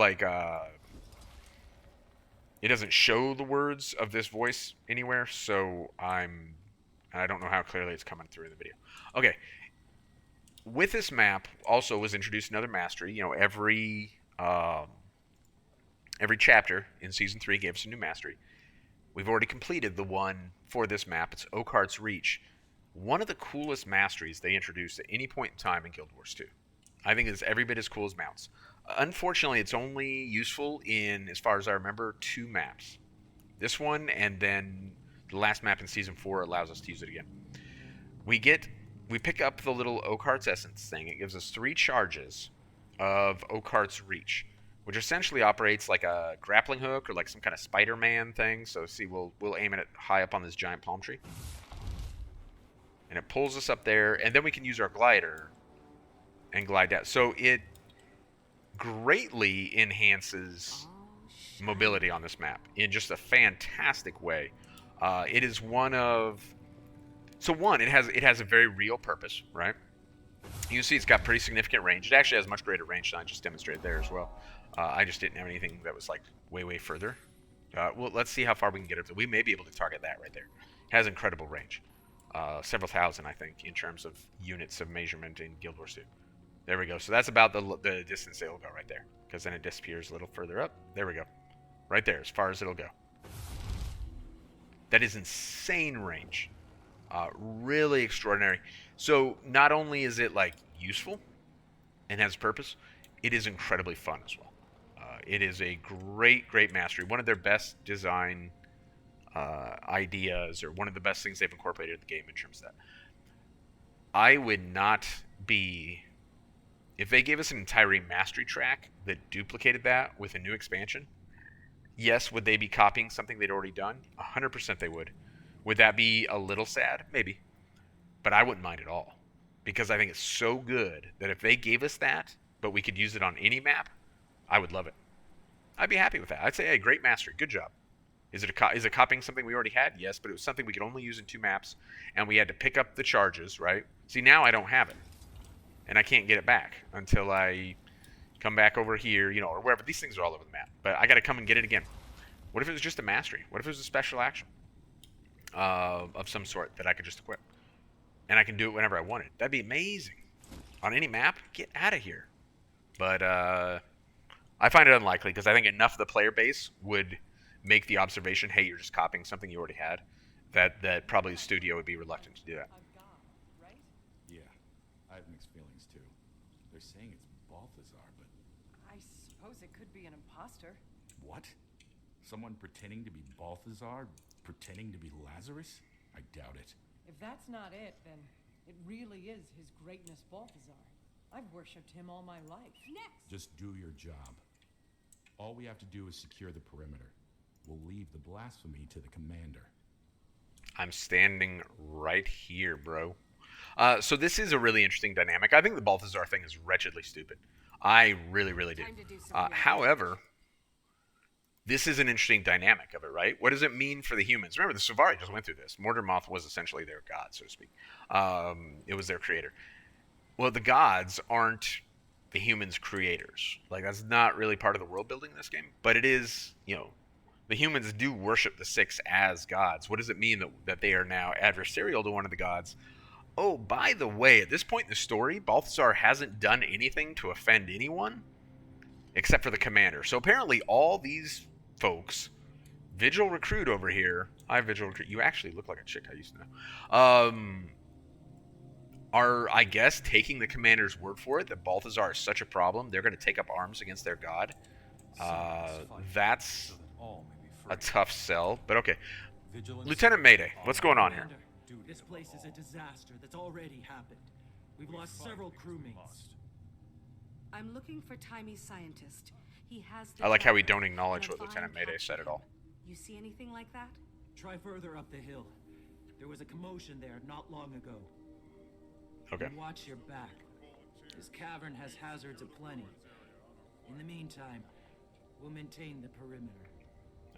[SPEAKER 1] it doesn't show the words of this voice anywhere, so I don't know how clearly it's coming through in the video. Okay. With this map, also was introduced another mastery. Every chapter in Season 3 gave us a new mastery. We've already completed the one for this map. It's Oakheart's Reach. One of the coolest masteries they introduced at any point in time in Guild Wars 2. I think it's every bit as cool as mounts. Unfortunately, it's only useful in, as far as I remember, 2 maps. This one, and then the last map in Season 4 allows us to use it again. We pick up the little Oakheart's Essence thing. It gives us 3 charges of Oakheart's Reach, which essentially operates like a grappling hook or like some kind of Spider-Man thing. So see, we'll aim it high up on this giant palm tree. And it pulls us up there, and then we can use our glider and glide down. So it greatly enhances mobility on this map in just a fantastic way. It is one of... So one, it has a very real purpose, right? You can see it's got pretty significant range. It actually has much greater range than I just demonstrated there as well. I just didn't have anything that was like way further. Well, let's see how far we can get up there. We may be able to target that right there. It has incredible range. Several thousand, I think, in terms of units of measurement in Guild Wars 2. There we go. So that's about the distance it'll go right there. Because then it disappears a little further up. There we go. Right there, as far as it'll go. That is insane range. Really extraordinary. So not only is it useful and has purpose, it is incredibly fun as well. It is a great mastery. One of their best design ideas, or one of the best things they've incorporated in the game in terms of that. I would not be... If they gave us an entire mastery track that duplicated that with a new expansion, yes, would they be copying something they'd already done? 100% they would. Would that be a little sad? Maybe. But I wouldn't mind at all. Because I think it's so good that if they gave us that, but we could use it on any map, I would love it. I'd be happy with that. I'd say, hey, great mastery. Good job. Is it copying something we already had? Yes, but it was something we could only use in 2 maps, and we had to pick up the charges, right? See, now I don't have it. And I can't get it back until I, come back over here, you know, or wherever. These things are all over the map. But I got to come and get it again. What if it was just a mastery? What if it was a special action of some sort that I could just equip? And I can do it whenever I wanted. That'd be amazing. On any map, get out of here. But I find it unlikely because I think enough of the player base would make the observation, hey, you're just copying something you already had, that probably the studio would be reluctant to do that.
[SPEAKER 9] Yeah, I have mixed feelings too. They're saying it's Balthazar, but...
[SPEAKER 10] I suppose it could be an imposter.
[SPEAKER 9] What? Someone pretending to be Balthazar? Pretending to be Lazarus? I doubt it.
[SPEAKER 10] If that's not it, then it really is His Greatness Balthazar. I've worshipped him all my life.
[SPEAKER 2] Next!
[SPEAKER 9] Just do your job. All we have to do is secure the perimeter. We'll leave the blasphemy to the commander.
[SPEAKER 1] I'm standing right here, bro. So this is a really interesting dynamic. I think the Balthazar thing is wretchedly stupid. I really, really do. However, this is an interesting dynamic of it, right? What does it mean for the humans? Remember, the Savari just went through this. Mordermoth was essentially their god, so to speak. It was their creator. Well, the gods aren't the humans' creators. Like, that's not really part of the world building in this game. But it is, you know, the humans do worship the six as gods. What does it mean that they are now adversarial to one of the gods? Oh, by the way, at this point in the story, Balthazar hasn't done anything to offend anyone except for the commander. So apparently all these folks, Vigil Recruit over here, hi Vigil Recruit, you actually look like a chick I used to know, are, I guess, taking the commander's word for it that Balthazar is such a problem, they're going to take up arms against their god. That's a tough sell, but okay. Lieutenant Mayday, what's going on here?
[SPEAKER 11] This place is a disaster that's already happened. We've lost several crewmates.
[SPEAKER 8] I'm looking for Timey's scientist. He has the
[SPEAKER 1] I like how we
[SPEAKER 8] tracker
[SPEAKER 1] don't acknowledge
[SPEAKER 8] and a
[SPEAKER 1] what Lieutenant
[SPEAKER 8] fine
[SPEAKER 1] Mayday said at all.
[SPEAKER 8] You see anything like that?
[SPEAKER 11] Try further up the hill. There was a commotion there not long ago.
[SPEAKER 1] Okay.
[SPEAKER 11] And watch your back. This cavern has hazards aplenty. In the meantime, we'll maintain the perimeter.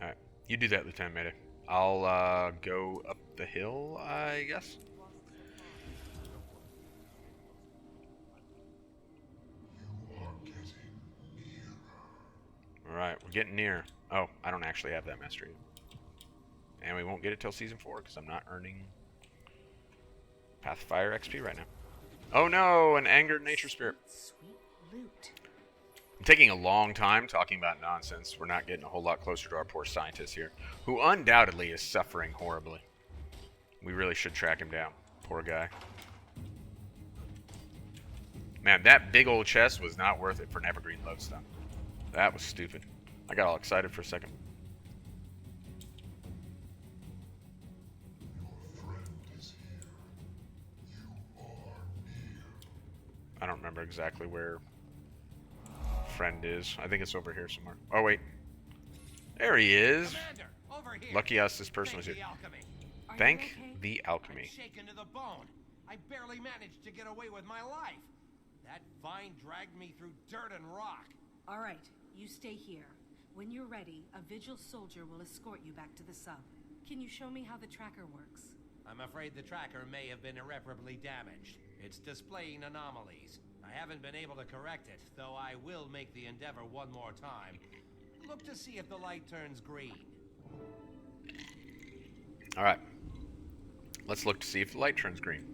[SPEAKER 1] Alright. You do that, Lieutenant Mayday. I'll go up the hill, I guess.
[SPEAKER 6] You are getting nearer.
[SPEAKER 1] Alright, we're getting near. Oh, I don't actually have that mastery. And we won't get it till Season 4, because I'm not earning Pathfire XP right now. Oh no, an angered nature spirit.
[SPEAKER 8] Sweet loot.
[SPEAKER 1] I'm taking a long time talking about nonsense. We're not getting a whole lot closer to our poor scientist here, who undoubtedly is suffering horribly. We really should track him down. Poor guy. Man, that big old chest was not worth it for an evergreen lodestone. That was stupid. I got all excited for a second.
[SPEAKER 6] Your friend is here. You are near.
[SPEAKER 1] I don't remember exactly where friend is. I think it's over here somewhere. Oh, wait. There he is.
[SPEAKER 7] Commander, over here.
[SPEAKER 1] Lucky us, this person was here.
[SPEAKER 7] The alchemy.
[SPEAKER 8] Are you
[SPEAKER 1] Thank
[SPEAKER 8] okay?
[SPEAKER 1] the alchemy.
[SPEAKER 7] I'm shaken to the bone. I barely managed to get away with my life. That vine dragged me through dirt and rock.
[SPEAKER 8] All right, you stay here. When you're ready, a Vigil soldier will escort you back to the sub. Can you show me how the tracker works?
[SPEAKER 7] I'm afraid the tracker may have been irreparably damaged. It's displaying anomalies. I haven't been able to correct it, though I will make the endeavor one more time. Look to see if the light turns green.
[SPEAKER 1] Alright. Let's look to see if the light turns green.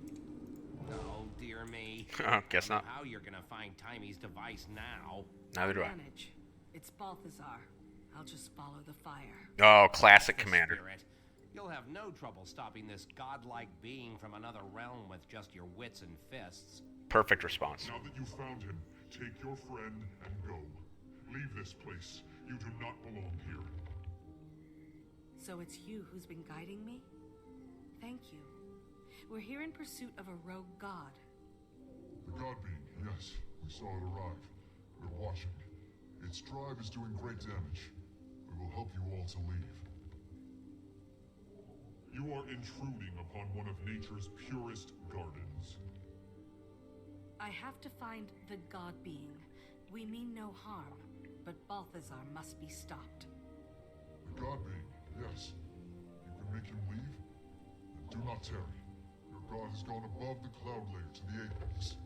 [SPEAKER 7] Oh, dear me.
[SPEAKER 1] Guess not.
[SPEAKER 7] How you're gonna find Timey's device now?
[SPEAKER 1] Neither do I.
[SPEAKER 8] Manage. It's Balthazar. I'll just follow the fire.
[SPEAKER 1] Oh, classic
[SPEAKER 7] The
[SPEAKER 1] commander.
[SPEAKER 7] spirit. You'll have no trouble stopping this godlike being from another realm with just your wits and fists.
[SPEAKER 1] Perfect response.
[SPEAKER 6] Now that you found him, take your friend and go. Leave this place. You do not belong here.
[SPEAKER 8] So it's you who's been guiding me? Thank you. We're here in pursuit of a rogue god.
[SPEAKER 6] The god being, yes, we saw it arrive. We're watching. Its drive is doing great damage. We will help you all to leave. You are intruding upon one of nature's purest gardens.
[SPEAKER 8] I have to find the god being. We mean no harm, but Balthazar must be stopped.
[SPEAKER 6] The god being, yes. You can make him leave? Then do not tarry. Your god has gone above the cloud layer to the apex.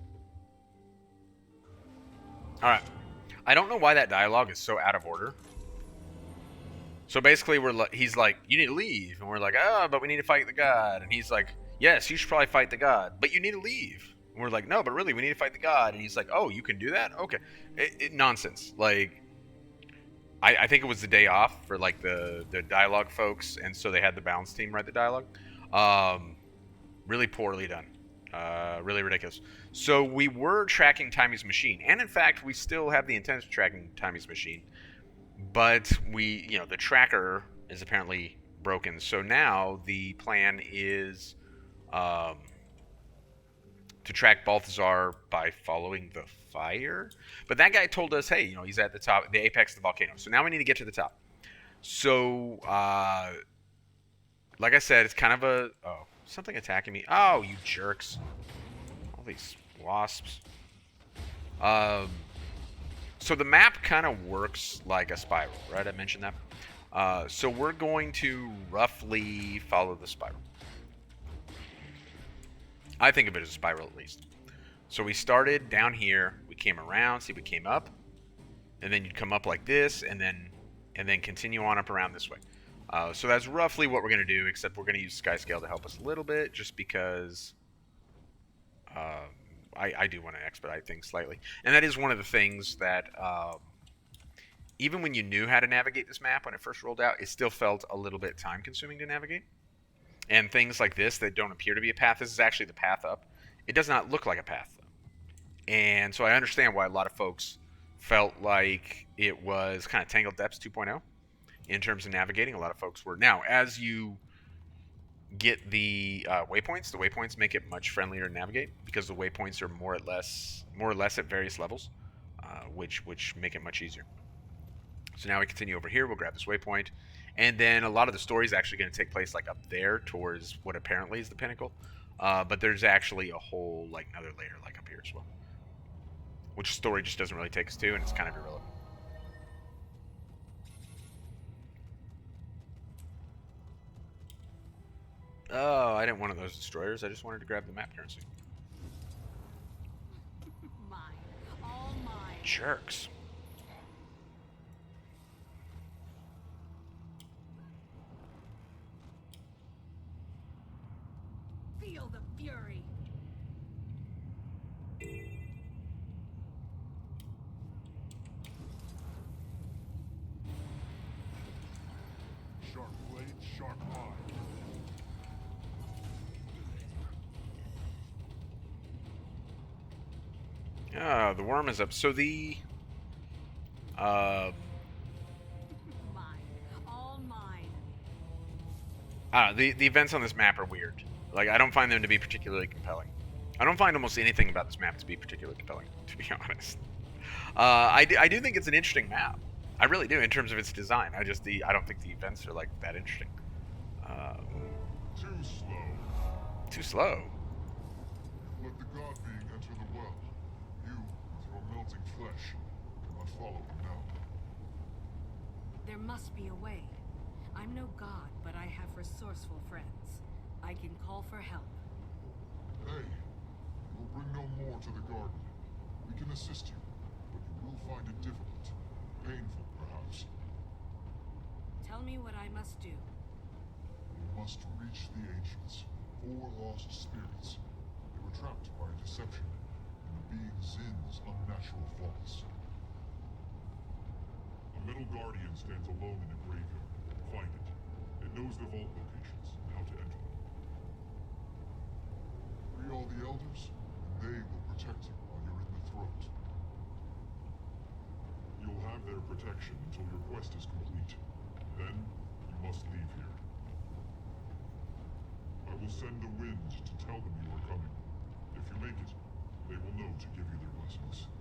[SPEAKER 1] Alright. I don't know why that dialogue is so out of order. So basically, he's like, you need to leave. And we're like, oh, but we need to fight the god. And he's like, yes, you should probably fight the god. But you need to leave. And we're like, no, but really, we need to fight the god. And he's like, oh, you can do that? Okay. Nonsense. Like, I think it was the day off for, like, the dialogue folks. And so they had the balance team write the dialogue. Really poorly done. Really ridiculous. So we were tracking Timy's machine. And in fact, we still have the intent of tracking Timy's machine. But the tracker is apparently broken. So now the plan is to track Balthazar by following the fire. But that guy told us, hey, he's at the top, the apex of the volcano. So now we need to get to the top. So, like I said, it's kind of something attacking me. Oh, you jerks. All these wasps. So the map kind of works like a spiral, right? I mentioned that. So we're going to roughly follow the spiral. I think of it as a spiral at least. So we started down here, we came around, see we came up, and then you'd come up like this, and then continue on up around this way. So that's roughly what we're going to do, except we're going to use Skyscale to help us a little bit, just because I do want to expedite things slightly. And that is one of the things that, even when you knew how to navigate this map when it first rolled out, it still felt a little bit time-consuming to navigate. And things like this that don't appear to be a path, this is actually the path up. It does not look like a path, though. And so I understand why a lot of folks felt like it was kind of Tangled Depths 2.0 in terms of navigating. A lot of folks were. Now, as you get the waypoints make it much friendlier to navigate because the waypoints are more or less at various levels, which make it much easier. So now we continue over here. We'll grab this waypoint, and then a lot of the story is actually going to take place like up there towards what apparently is the pinnacle, but there's actually a whole like another layer like up here as well, which story just doesn't really take us to, and it's kind of irrelevant. Oh, I didn't want one of those destroyers. I just wanted to grab the map currency.
[SPEAKER 3] Mine. All mine.
[SPEAKER 1] Jerks.
[SPEAKER 3] Feel the fury.
[SPEAKER 6] Sharp blade, sharp eye.
[SPEAKER 1] The worm is up. So the
[SPEAKER 3] Mine. All mine.
[SPEAKER 1] the events on this map are weird. Like, I don't find them to be particularly compelling. I don't find almost anything about this map to be particularly compelling, to be honest. I do think it's an interesting map. I really do, in terms of its design. I don't think the events are like that interesting.
[SPEAKER 6] Too slow.
[SPEAKER 1] Too slow.
[SPEAKER 6] Let the god being enter the well. You, with your melting flesh, cannot follow him now.
[SPEAKER 8] There must be a way. I'm no god, but I have resourceful friends. I can call for help.
[SPEAKER 6] Hey, you will bring no more to the garden. We can assist you, but you will find it difficult. Painful, perhaps.
[SPEAKER 8] Tell me what I must do.
[SPEAKER 6] You must reach the ancients. 4 lost spirits. They were trapped by a deception in the being Zin's unnatural faults. A middle guardian stands alone in a graveyard. Find it. It knows the vault locations and how to enter them. Free all the elders, and they will protect you while you're in the throat. You'll have their protection until your quest is complete. Then, you must leave here. I will send a wind to tell them you are coming. If you make it, they will know to give you their blessings.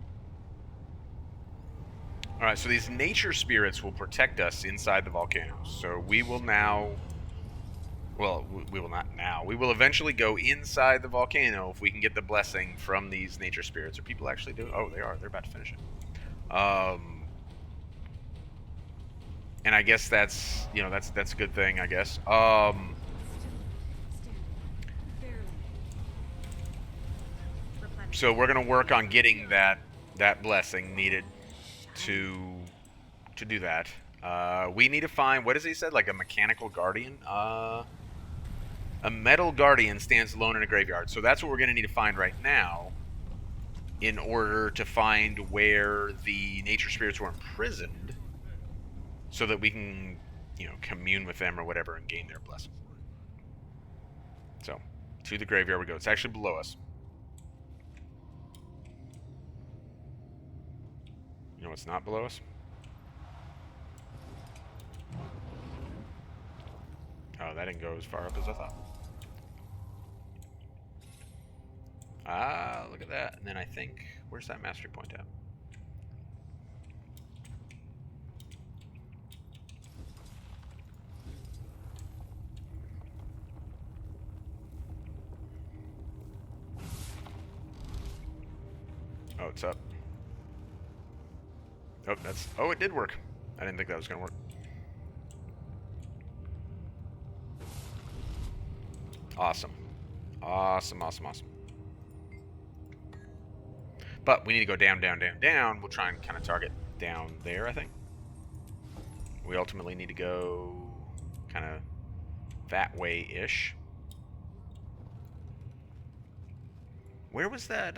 [SPEAKER 1] Alright, so these nature spirits will protect us inside the volcano. So we will now... Well, we will not now. We will eventually go inside the volcano if we can get the blessing from these nature spirits. Are people actually doing... Oh, they are. They're about to finish it. And I guess that's... that's a good thing, I guess. So we're going to work on getting that blessing needed to do that. We need to find, what does he said? Like a mechanical guardian? A metal guardian stands alone in a graveyard. So that's what we're going to need to find right now in order to find where the nature spirits were imprisoned so that we can, commune with them or whatever and gain their blessing. So, to the graveyard we go. It's actually below us. You know what's not below us? Oh, that didn't go as far up as I thought. Ah, look at that. And then I think, where's that mastery point at? Oh, it's up. Oh, it did work. I didn't think that was going to work. Awesome. Awesome. But we need to go down, down, down, down. We'll try and kind of target down there, I think. We ultimately need to go kind of that way-ish. Where was that?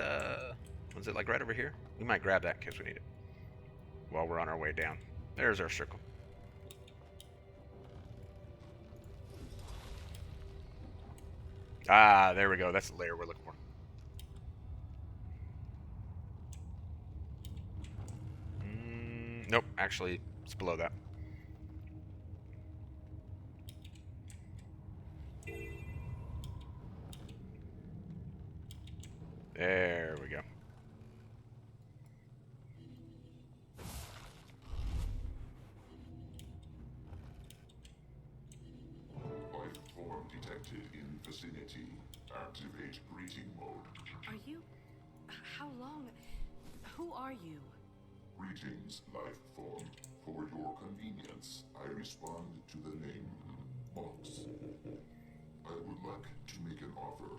[SPEAKER 1] Was it like right over here? We might grab that in case we need it while we're on our way down. There's our circle. Ah, there we go. That's the layer we're looking for. Nope, actually, it's below that. There we go.
[SPEAKER 6] Life form detected in vicinity. Activate greeting mode.
[SPEAKER 8] Are you... How long... Who are you?
[SPEAKER 6] Greetings, life form. For your convenience, I respond to the name Mox. I would like to make an offer.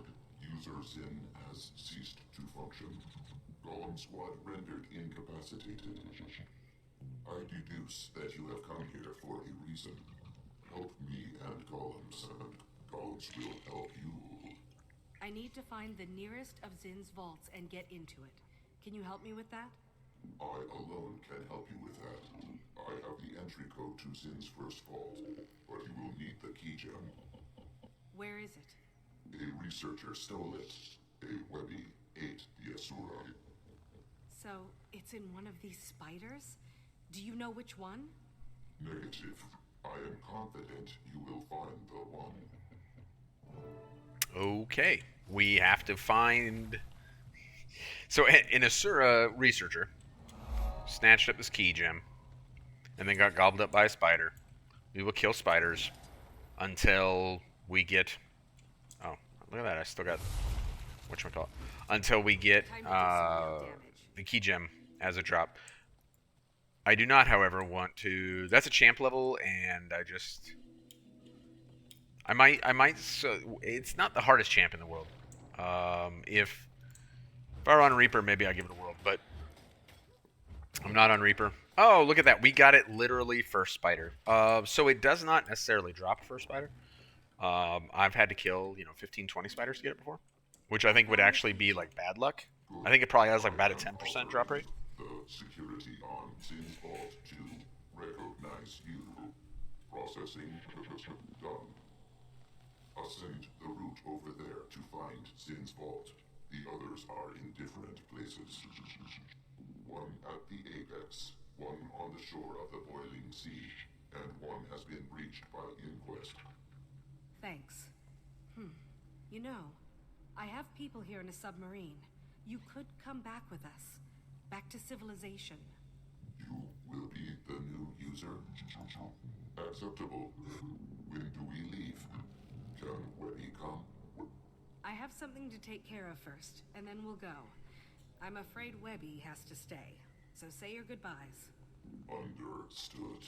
[SPEAKER 6] User Zin has ceased to function. Golem squad rendered incapacitated. I deduce that you have come here for a reason. Help me and Golems, and Golems will help you.
[SPEAKER 8] I need to find the nearest of Zin's vaults and get into it. Can you help me with that?
[SPEAKER 6] I alone can help you with that. I have the entry code to Zin's first vault, but you will need the key gem.
[SPEAKER 8] Where is it?
[SPEAKER 6] A researcher stole it. A Webby ate the Asura.
[SPEAKER 8] So, it's in one of these spiders? Do you know which one?
[SPEAKER 6] Negative. I am confident you will find the one.
[SPEAKER 1] Okay. We have to find... So, an Asura researcher snatched up this key gem and then got gobbled up by a spider. We will kill spiders until we get... Oh, look at that. I still got... Whatchamacallit? Until we get the key gem as a drop. I do not, however, want to... That's a champ level, and I might... So, it's not the hardest champ in the world. If I were on Reaper, maybe I'd give it a whirl, but I'm not on Reaper. Oh, look at that. We got it literally first spider. So it does not necessarily drop first spider. I've had to kill, 15, 20 spiders to get it before, which I think would actually be like bad luck. I think it probably has like about a 10% drop rate.
[SPEAKER 6] The security on Zin's vault to recognize you. Processing done. Ascend the route over there to find Zin's vault. The others are in different places. One at the apex, one on the shore of the boiling sea, and one has been breached by Inquest.
[SPEAKER 8] Thanks. You know, I have people here in a submarine. You could come back with us. Back to civilization.
[SPEAKER 6] You will be the new user? Acceptable. When do we leave? Can Webby come?
[SPEAKER 8] I have something to take care of first, and then we'll go. I'm afraid Webby has to stay, so say your goodbyes.
[SPEAKER 6] Understood.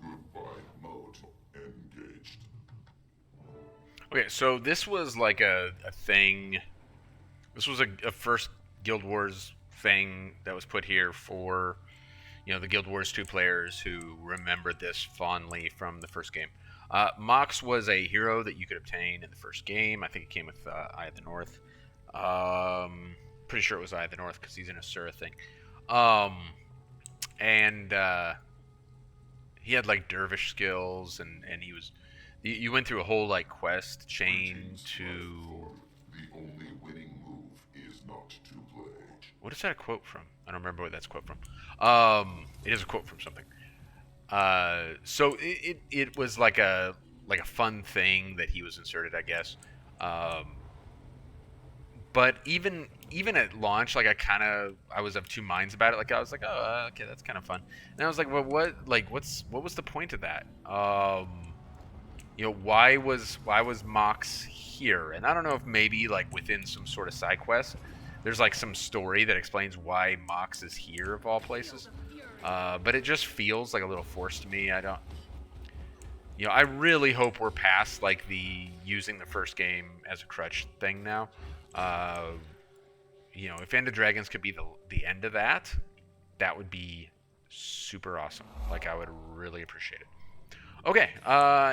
[SPEAKER 6] Goodbye mode engaged.
[SPEAKER 1] Okay, so this was like a thing. This was a first Guild Wars thing that was put here for, you know, the Guild Wars 2 players who remembered this fondly from the first game. Mox was a hero that you could obtain in the first game. I think it came with Eye of the North. Pretty sure it was Eye of the North because he's in a Sura thing. And he had like dervish skills, and he was. You went through a whole like quest chain to.
[SPEAKER 6] The only winning move is not to play.
[SPEAKER 1] What is that a quote from? I don't remember what that's a quote from. It is a quote from something. So it was like a fun thing that he was inserted, I guess. But even at launch, like I was of two minds about it. Like I was like, oh, okay, that's kind of fun. And I was like, well, what was the point of that? You know, why was Mox here? And I don't know if maybe like within some sort of side quest, there's like some story that explains why Mox is here of all places. But it just feels like a little forced to me. I don't. You know, I really hope we're past like the using the first game as a crutch thing now. You know, if End of Dragons could be the end of that, that would be super awesome. Like, I would really appreciate it. Okay,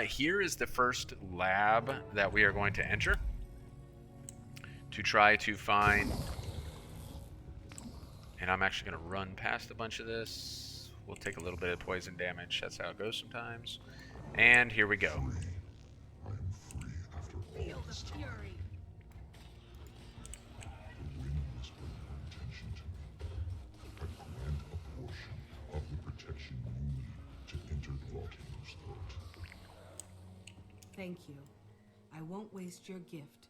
[SPEAKER 1] here is the first lab that we are going to enter to try to find. And I'm actually going to run past a bunch of this. We'll take a little bit of poison damage. That's how it goes sometimes. And here we go.
[SPEAKER 6] I am free after all this time. The wind whispered her intention to me. I grant a portion of the protection you need to enter the volcano's throat.
[SPEAKER 8] Thank you. I won't waste your gift.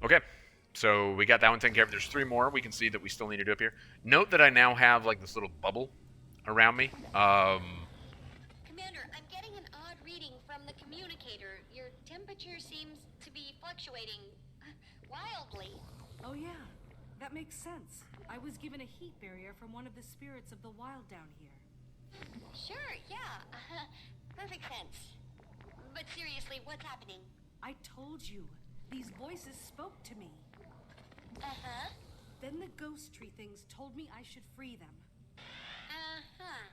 [SPEAKER 1] Okay, so we got that one taken care of. There's 3 more we can see that we still need to do up here. Note that I now have like this little bubble around me.
[SPEAKER 2] Commander, I'm getting an odd reading from the communicator. Your temperature seems to be fluctuating wildly.
[SPEAKER 8] Oh yeah, that makes sense. I was given a heat barrier from one of the spirits of the wild down here.
[SPEAKER 2] Sure, yeah. Perfect sense. But seriously, what's happening?
[SPEAKER 8] I told you. These voices spoke to me.
[SPEAKER 2] Uh-huh.
[SPEAKER 8] Then the ghost tree things told me I should free them.
[SPEAKER 2] Uh-huh.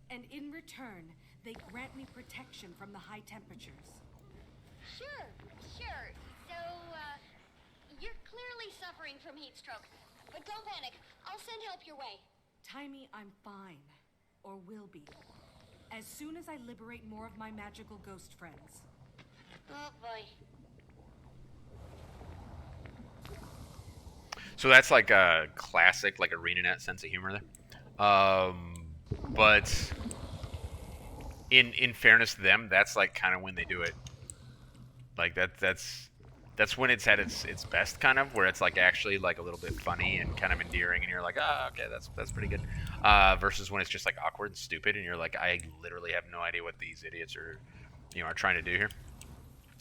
[SPEAKER 8] And in return, they grant me protection from the high temperatures.
[SPEAKER 2] Sure. So, you're clearly suffering from heat stroke. But don't panic. I'll send help your way.
[SPEAKER 8] Timey, I'm fine. Or will be. As soon as I liberate more of my magical ghost friends.
[SPEAKER 2] Oh, boy.
[SPEAKER 1] So that's like a classic, like ArenaNet sense of humor there. But in fairness to them, that's like kind of when they do it. Like that's when it's at its best, kind of, where it's like actually like a little bit funny and kind of endearing, and you're like, oh, okay, that's pretty good. Versus when it's just like awkward and stupid, and you're like, I literally have no idea what these idiots are trying to do here.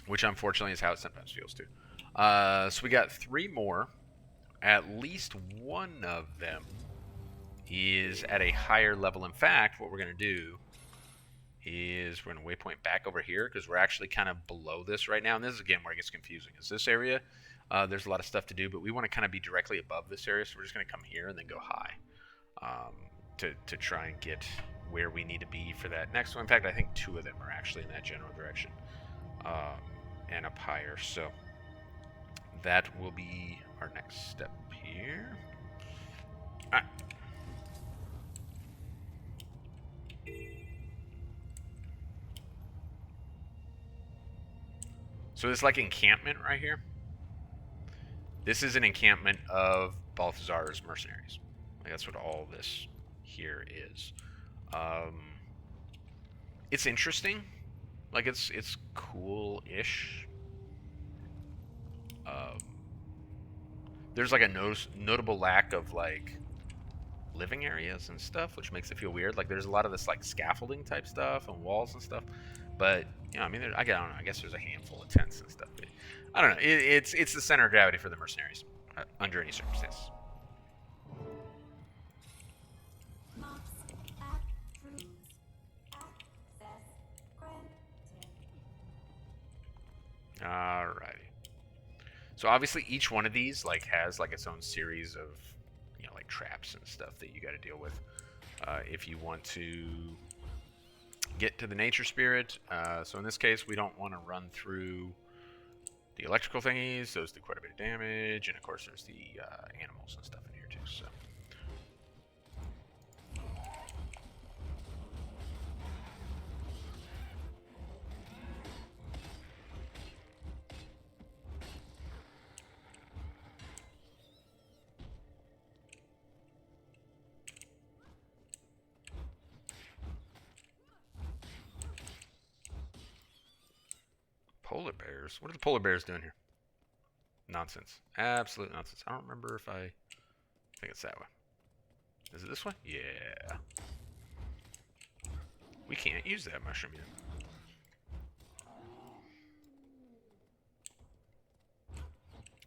[SPEAKER 1] Which unfortunately is how it sometimes feels too. So we got 3 more. At least one of them is at a higher level. In fact, what we're going to do is we're going to waypoint back over here because we're actually kind of below this right now. And this is, again, where it gets confusing. Is this area, there's a lot of stuff to do, but we want to kind of be directly above this area. So we're just going to come here and then go high to try and get where we need to be for that next one. In fact, I think 2 of them are actually in that general direction and up higher. So that will be our next step here. All right. So this like encampment right here. This is an encampment of Balthazar's mercenaries. Like, that's what all this here is. It's interesting. Like, it's cool-ish. There's like a notable lack of like living areas and stuff, which makes it feel weird. Like, there's a lot of this like scaffolding type stuff and walls and stuff, but I mean, I don't know. I guess there's a handful of tents and stuff. But I don't know. It's the center of gravity for the mercenaries under any circumstances. Alrighty. So obviously each one of these like has like its own series of like like traps and stuff that you got to deal with if you want to get to the nature spirit. So in this case, we don't want to run through the electrical thingies. Those do quite a bit of damage, and of course there's the animals and stuff in here too. So. Polar bears? What are the polar bears doing here? Nonsense. Absolute nonsense. I don't remember if I think it's that way. Is it this way? Yeah. We can't use that mushroom yet.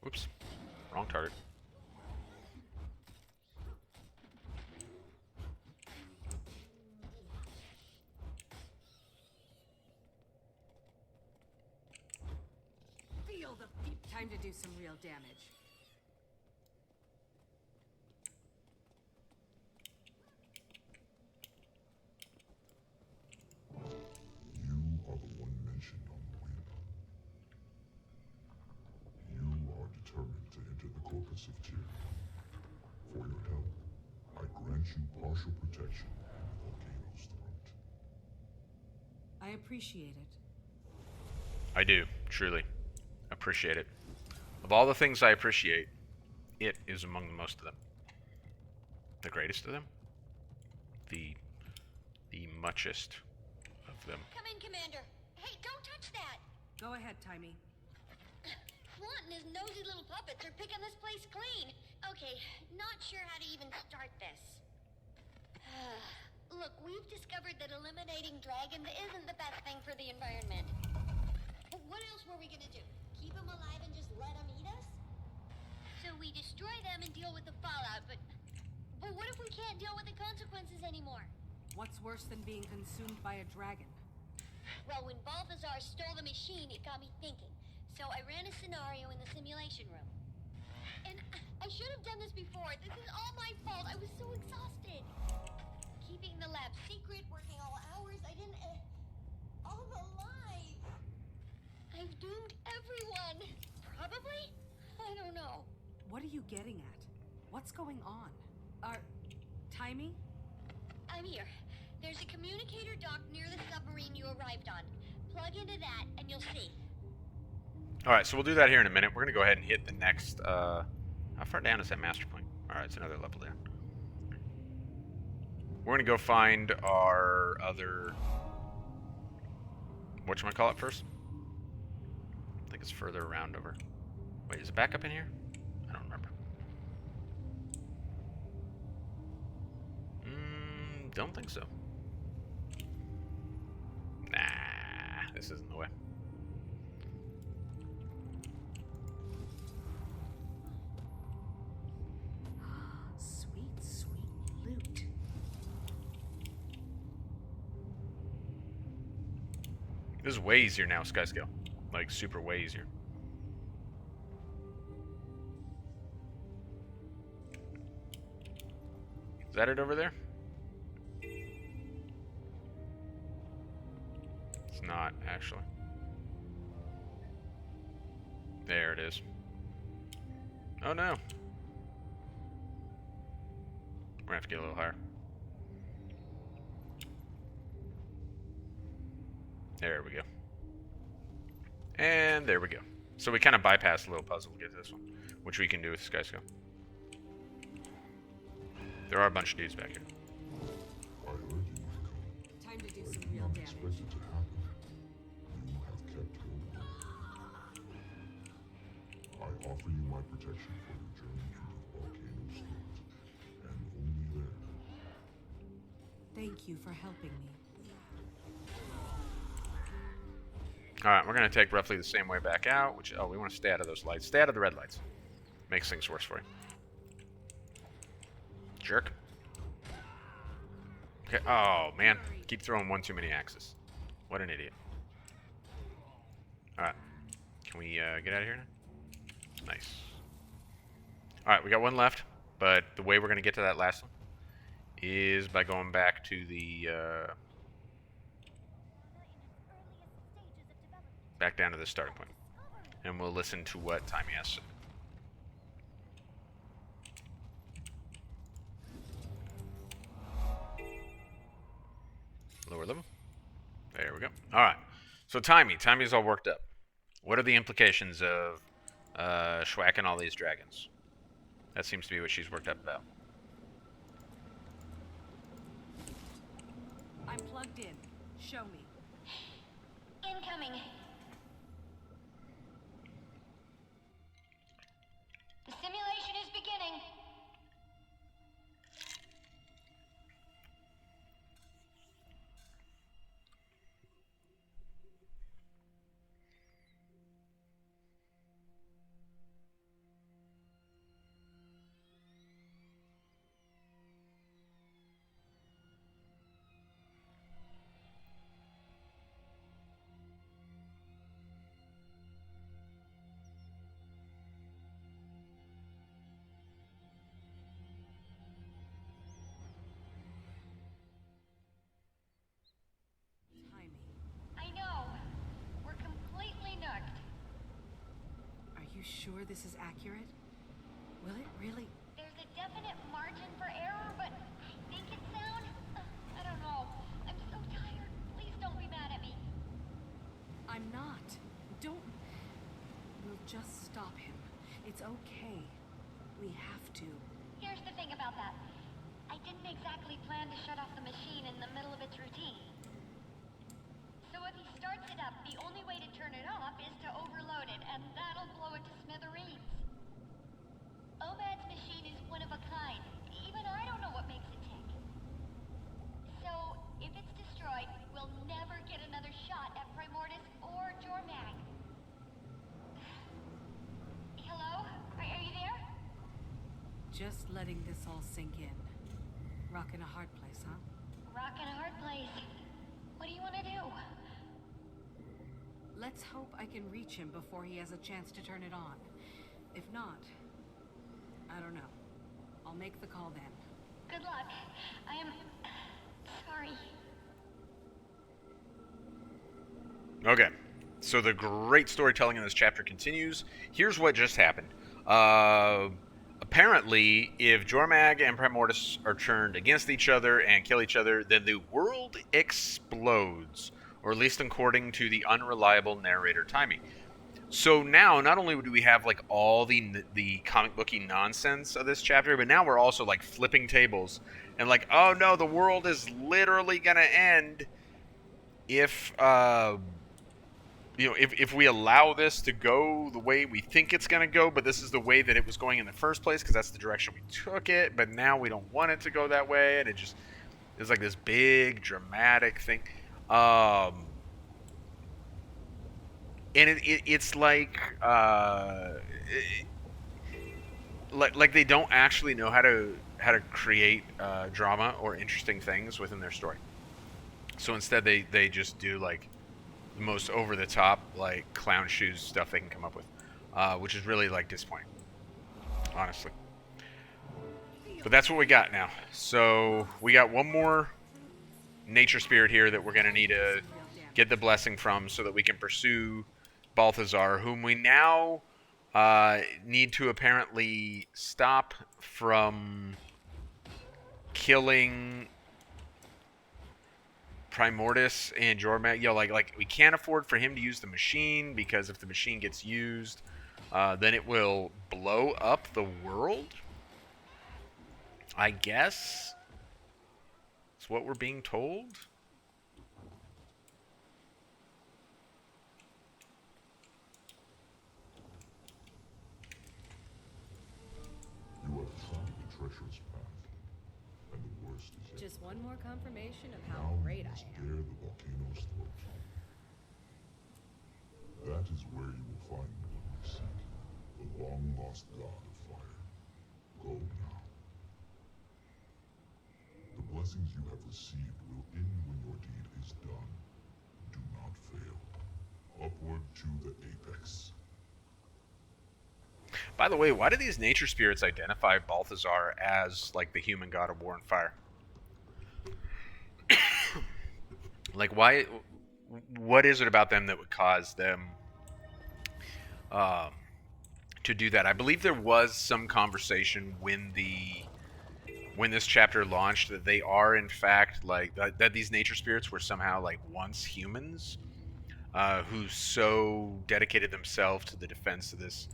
[SPEAKER 1] Whoops. Wrong target.
[SPEAKER 8] Feel the time to do some real damage.
[SPEAKER 6] You are the one mentioned on the way. You are determined to enter the corpus of tyranny. For your help, I grant you partial protection on the volcano's throat.
[SPEAKER 8] I appreciate it.
[SPEAKER 1] I do, truly. Appreciate it. Of all the things I appreciate, it is among the most of them. The greatest of them? The muchest of them.
[SPEAKER 2] Come in, Commander. Hey, don't touch that.
[SPEAKER 8] Go ahead, Timey.
[SPEAKER 2] Flunt and his nosy little puppets are picking this place clean. Okay, not sure how to even start this. Look, we've discovered that eliminating dragons isn't the best thing for the environment. What else were we gonna do? Keep them alive and just let them eat us? So we destroy them and deal with the fallout, but what if we can't deal with the consequences anymore?
[SPEAKER 8] What's worse than being consumed by a dragon?
[SPEAKER 2] Well, when Balthazar stole the machine, it got me thinking. So I ran a scenario in the simulation room. And I should have done this before. This is all my fault. I was so exhausted. Keeping the lab secret, working all hours. I didn't... all the lies. I've doomed everyone. Probably? I don't know.
[SPEAKER 8] What are you getting at? What's going on? Timey?
[SPEAKER 2] I'm here. There's a communicator dock near the submarine you arrived on. Plug into that and you'll see.
[SPEAKER 1] Alright, so we'll do that here in a minute. We're going to go ahead and hit the next... how far down is that master point? Alright, it's another level down. We're going to go find our other... whatchamacallit first? I think it's further around over. Wait, is it back up in here? I don't remember. Don't think so. Nah, this isn't the way.
[SPEAKER 8] Sweet, sweet loot.
[SPEAKER 1] This is way easier now, Skyscale. Like, super way easier. Is that it over there? It's not, actually. There it is. Oh no. We're gonna have to get a little higher. There we go. And there we go. So we kind of bypassed a little puzzle to get to this one, which we can do with Skyscale. There are a bunch of dudes back here.
[SPEAKER 6] I heard you, Michael.
[SPEAKER 8] Time to do
[SPEAKER 6] I
[SPEAKER 8] some
[SPEAKER 6] did
[SPEAKER 8] real
[SPEAKER 6] not
[SPEAKER 8] damage.
[SPEAKER 6] expect it to happen. You have kept your word. I offer you my protection for your journey through the volcano's throat, and only there.
[SPEAKER 8] Thank you for helping me.
[SPEAKER 1] Alright, we're going to take roughly the same way back out, which, oh, we want to stay out of those lights. Stay out of the red lights. Makes things worse for you. Jerk. Okay, oh, man. Keep throwing one too many axes. What an idiot. Alright. Can we get out of here now? Nice. Alright, we got one left. But the way we're going to get to that last one is by going back to the back down to the starting point, and we'll listen to what Timey has to say. Lower level. There we go. All right. So Timey's all worked up. What are the implications of schwacking all these dragons? That seems to be what she's worked up about.
[SPEAKER 8] I'm plugged in. Show me.
[SPEAKER 2] Incoming. The simulation is beginning.
[SPEAKER 8] Timey,
[SPEAKER 2] I know. We're completely nucked.
[SPEAKER 8] are you sure this is accurate? Will it really?
[SPEAKER 2] There's a definite margin for error, but I think it's sound. I don't know. I'm so tired. Please don't be mad at me.
[SPEAKER 8] I'm not. Don't. We'll just stop him. It's okay. We have to.
[SPEAKER 2] Here's the thing about that. I didn't exactly plan to shut off the machine in the middle of its routine. So if he starts it up, the only way to turn it off is to overload it, and that'll blow it to smithereens. OMAD's machine is one of a kind. Even I don't know what makes it tick. So, if it's destroyed, we'll never get another shot at Primordus or Jormag. Hello? Are you there?
[SPEAKER 8] Just letting this all sink in. Rockin' a hard place, huh?
[SPEAKER 2] Rockin' a hard place. What do you want to do?
[SPEAKER 8] Let's hope I can reach him before he has a chance to turn it on. If not, I don't know. I'll make the call then.
[SPEAKER 2] Good luck. I am sorry.
[SPEAKER 1] Okay. So the great storytelling in this chapter continues. Here's what just happened. Apparently, if Jormag and Primordus are turned against each other and kill each other, then the world explodes. Or at least according to the unreliable narrator Timey. So now, not only do we have like all the comic booky nonsense of this chapter, but now we're also like flipping tables and like, oh no, the world is literally gonna end if if we allow this to go the way we think it's gonna go, but this is the way that it was going in the first place because that's the direction we took it. But now we don't want it to go that way, and it's like this big dramatic thing. And it's like they don't actually know how to create drama or interesting things within their story. So instead, they just do like the most over the top like clown shoes stuff they can come up with, which is really like disappointing, honestly. But that's what we got now. So we got one more nature spirit here that we're gonna need to get the blessing from so that we can pursue Balthazar, whom we now need to apparently stop from killing Primordus and Jormag. Like we can't afford for him to use the machine because if the machine gets used, then it will blow up the world. I guess it's what we're being told.
[SPEAKER 6] You have trodden a treacherous path, and the worst is yet.
[SPEAKER 8] Just one more confirmation of how
[SPEAKER 6] Now
[SPEAKER 8] great
[SPEAKER 6] you
[SPEAKER 8] I
[SPEAKER 6] must
[SPEAKER 8] am.
[SPEAKER 6] dare the volcano's throat. That is where you will find what you seek, the long-lost god of fire. Go now. The blessings you have received will end when your deed is done. Do not fail. Upward to the apex.
[SPEAKER 1] By the way, why do these nature spirits identify Balthazar as like the human god of war and fire? Like, why? What is it about them that would cause them um, to do that? I believe there was some conversation when this chapter launched that they are in fact like that these nature spirits were somehow like once humans who so dedicated themselves to the defense of this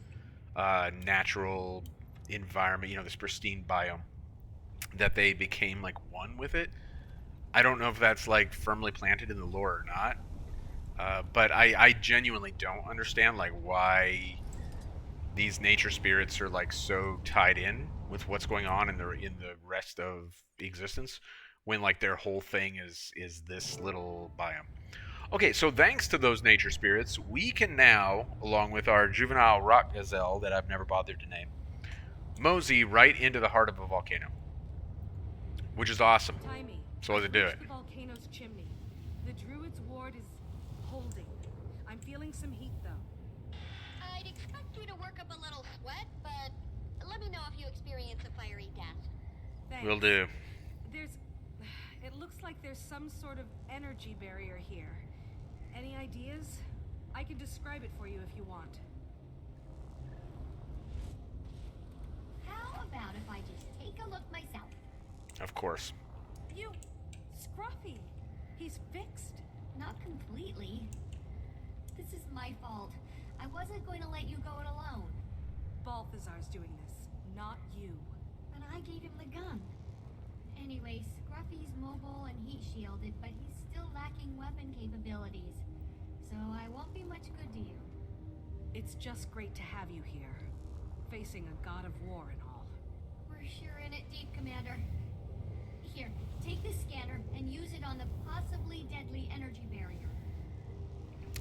[SPEAKER 1] natural environment, this pristine biome, that they became like one with it. I don't know if that's like firmly planted in the lore or not, but I genuinely don't understand like why these nature spirits are like so tied in with what's going on in the rest of existence when like their whole thing is this little biome. Okay, so thanks to those nature spirits, we can now, along with our juvenile rock gazelle that I've never bothered to name, mosey right into the heart of a volcano, which is awesome.
[SPEAKER 8] Timey,
[SPEAKER 1] So let's do it.
[SPEAKER 8] the volcano's chimney. The druid's ward is holding. I'm feeling some heat though.
[SPEAKER 2] I'd expect you to work up a little sweat, but let me know if you experience a fiery death.
[SPEAKER 8] Thanks.
[SPEAKER 1] Will do.
[SPEAKER 8] It looks like there's some sort of energy barrier here. Any ideas? I can describe it for you if you want.
[SPEAKER 2] How about if I just take a look myself?
[SPEAKER 1] Of course.
[SPEAKER 8] Scruffy, he's fixed.
[SPEAKER 2] Not completely. This is my fault. I wasn't going to let you go it alone.
[SPEAKER 8] Balthazar's doing this, not you.
[SPEAKER 2] But I gave him the gun. Anyway, Scruffy's mobile and heat shielded, but he's still lacking weapon capabilities. So I won't be much good to you.
[SPEAKER 8] It's just great to have you here, facing a god of war and all.
[SPEAKER 2] We're sure in it deep, Commander. Here, take this scanner and use it on the possibly deadly energy barrier.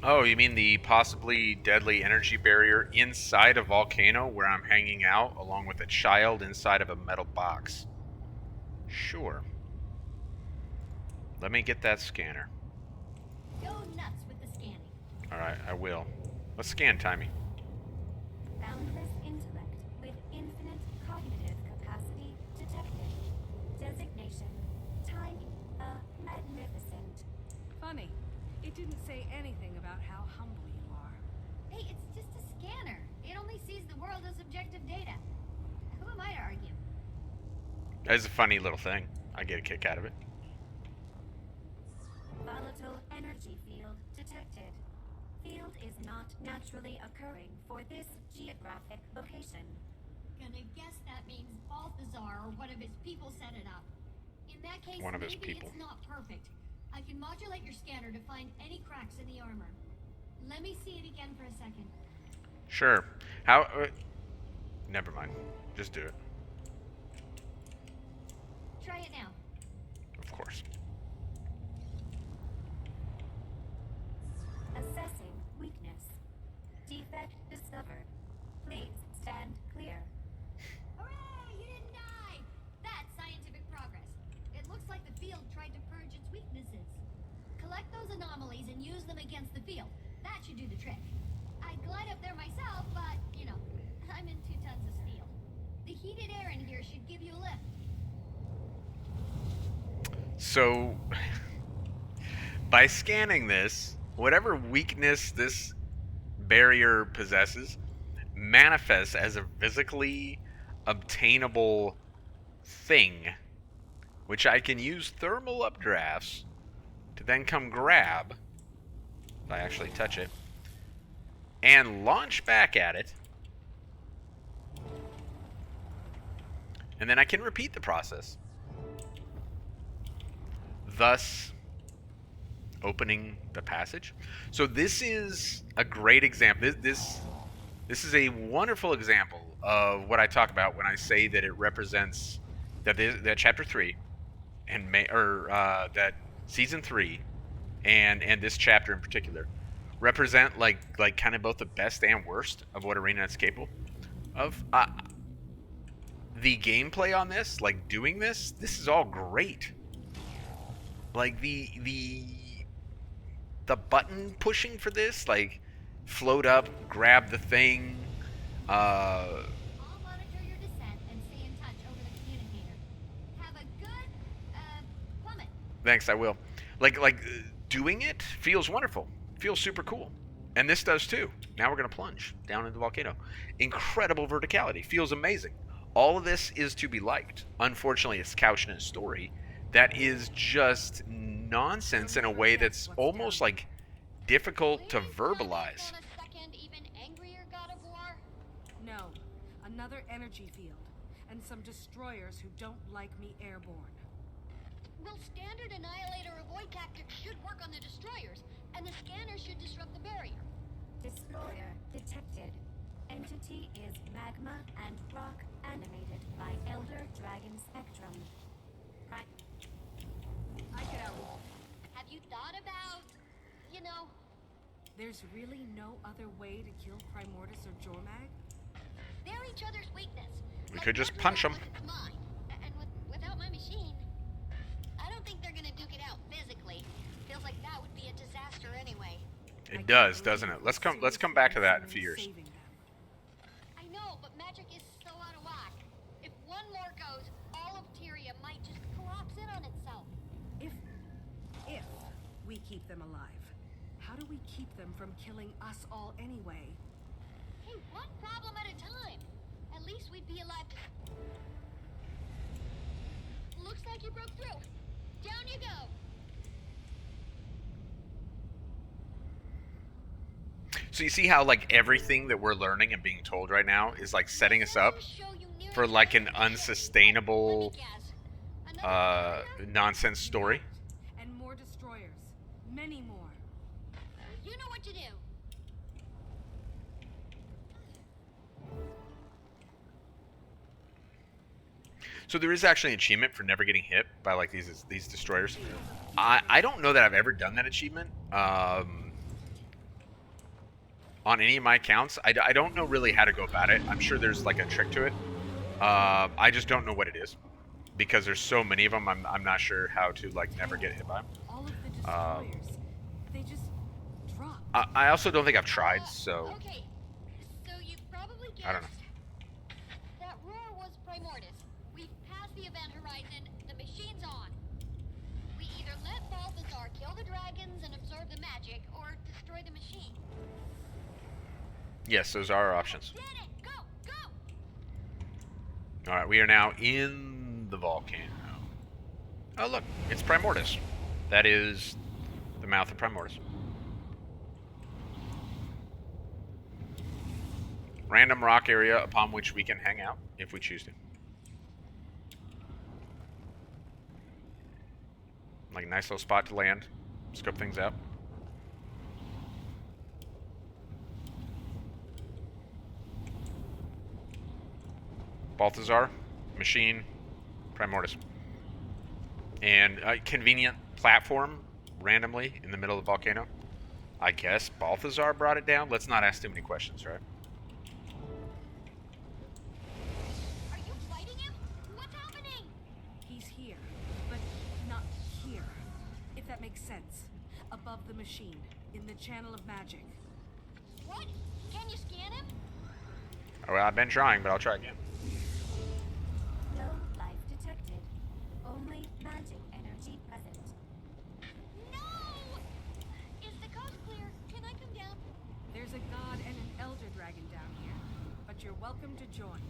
[SPEAKER 1] Oh, you mean the possibly deadly energy barrier inside a volcano where I'm hanging out along with a child inside of a metal box? Sure. Let me get that scanner.
[SPEAKER 2] Go nuts with the scanning.
[SPEAKER 1] Alright, I will. Let's scan, Timey.
[SPEAKER 12] Boundless intellect with infinite cognitive capacity detected. Designation, Tiny, magnificent.
[SPEAKER 8] Funny, it didn't say anything about how humble you are.
[SPEAKER 2] Hey, it's just a scanner. It only sees the world as objective data. Who am I to argue?
[SPEAKER 1] That's a funny little thing. I get a kick out of it.
[SPEAKER 12] Volatile energy field detected. Field is not naturally occurring for this geographic location.
[SPEAKER 2] Gonna guess that means Balthazar or one of his people set it up. In that case,
[SPEAKER 1] One of his
[SPEAKER 2] maybe
[SPEAKER 1] people.
[SPEAKER 2] it's not perfect. I can modulate your scanner to find any cracks in the armor. Let me see it again for a second.
[SPEAKER 1] Sure. How... never mind. Just do it.
[SPEAKER 2] Try it now.
[SPEAKER 1] Of course.
[SPEAKER 12] Assessing weakness. Defect discovered. Please stand clear.
[SPEAKER 2] Hooray! You didn't die! That's scientific progress. It looks like the field tried to purge its weaknesses. Collect those anomalies and use them against the field. That should do the trick. I'd glide up there myself, but, I'm in 2 tons of steel. The heated air in here should give you a lift.
[SPEAKER 1] So, by scanning this, whatever weakness this barrier possesses manifests as a physically obtainable thing, which I can use thermal updrafts to then come grab, if I actually touch it, and launch back at it. And then I can repeat the process, thus opening the passage. So this is a great example. This is a wonderful example of what I talk about when I say that it represents that chapter 3 and that season 3 and this chapter in particular represent like kind of both the best and worst of what ArenaNet's capable of. The gameplay on this, like doing this is all great. Like the button pushing for this, like float up, grab the thing, Thanks, I will. Doing it feels wonderful. Feels super cool. And this does too. Now we're going to plunge down into the volcano. Incredible verticality. Feels amazing. All of this is to be liked. Unfortunately, it's couched in a story that is just nonsense in a way that's almost like difficult to verbalize.
[SPEAKER 8] No, another energy field, and some destroyers who don't like me airborne.
[SPEAKER 2] Well, standard annihilator avoid tactics should work on the destroyers, and the scanner should disrupt the barrier.
[SPEAKER 12] Destroyer detected. Entity is magma and rock animated by Elder Dragon Spectrum.
[SPEAKER 8] I get out.
[SPEAKER 2] Have you thought about,
[SPEAKER 8] There's really no other way to kill Primordus or Jormag?
[SPEAKER 2] they're each other's weakness.
[SPEAKER 1] We could just punch them.
[SPEAKER 2] Mine. And without my machine, I don't think they're gonna duke it out physically. Feels like that would be a disaster anyway.
[SPEAKER 1] It does, doesn't it? Let's come back to that in a few years.
[SPEAKER 2] I know, but magic is so out of whack. If one more goes, all of Tyria might just collapse in on itself.
[SPEAKER 8] If we keep them alive, how do we keep them from killing us all anyway?
[SPEAKER 2] Hey, one problem at a time. At least we'd be alive to... Looks like you broke through. Down you go.
[SPEAKER 1] So you see how like everything that we're learning and being told right now is like setting us up for like an unsustainable nonsense story.
[SPEAKER 8] And more destroyers. Many more.
[SPEAKER 2] You know what to do.
[SPEAKER 1] So there is actually an achievement for never getting hit by like these destroyers. I don't know that I've ever done that achievement on any of my accounts. I don't know really how to go about it. I'm sure there's like a trick to it. I just don't know what it is because there's so many of them. I'm not sure how to like never get hit by them.
[SPEAKER 8] All of the destroyers, they just drop.
[SPEAKER 1] I also don't think I've tried, so
[SPEAKER 2] Okay, so you probably guessed.
[SPEAKER 1] I don't know.
[SPEAKER 2] That roar was Primordus. We've passed the event horizon. The machine's on. We either let Balthazar kill the dragons and absorb the magic, or destroy the machine.
[SPEAKER 1] Yes, those are our options.
[SPEAKER 2] Did it! Go! Go!
[SPEAKER 1] All right, we are now in the volcano. Oh, look, it's Primordus. That is the mouth of Primordus. Random rock area upon which we can hang out if we choose to. Like a nice little spot to land, scope things out. Balthazar, machine, Primordus. And a convenient platform randomly in the middle of the volcano. I guess Balthazar brought it down. Let's not ask too many questions, right?
[SPEAKER 2] Are you fighting him? What's happening?
[SPEAKER 8] He's here, but not here. If that makes sense. Above the machine, in the channel of magic.
[SPEAKER 2] What? Can you scan him?
[SPEAKER 1] Oh, well, I've been trying, but I'll try again.
[SPEAKER 12] No life detected. Only magic energy present.
[SPEAKER 2] No! Is the coast clear? Can I come down?
[SPEAKER 8] There's a god and an elder dragon down here, but you're welcome to join.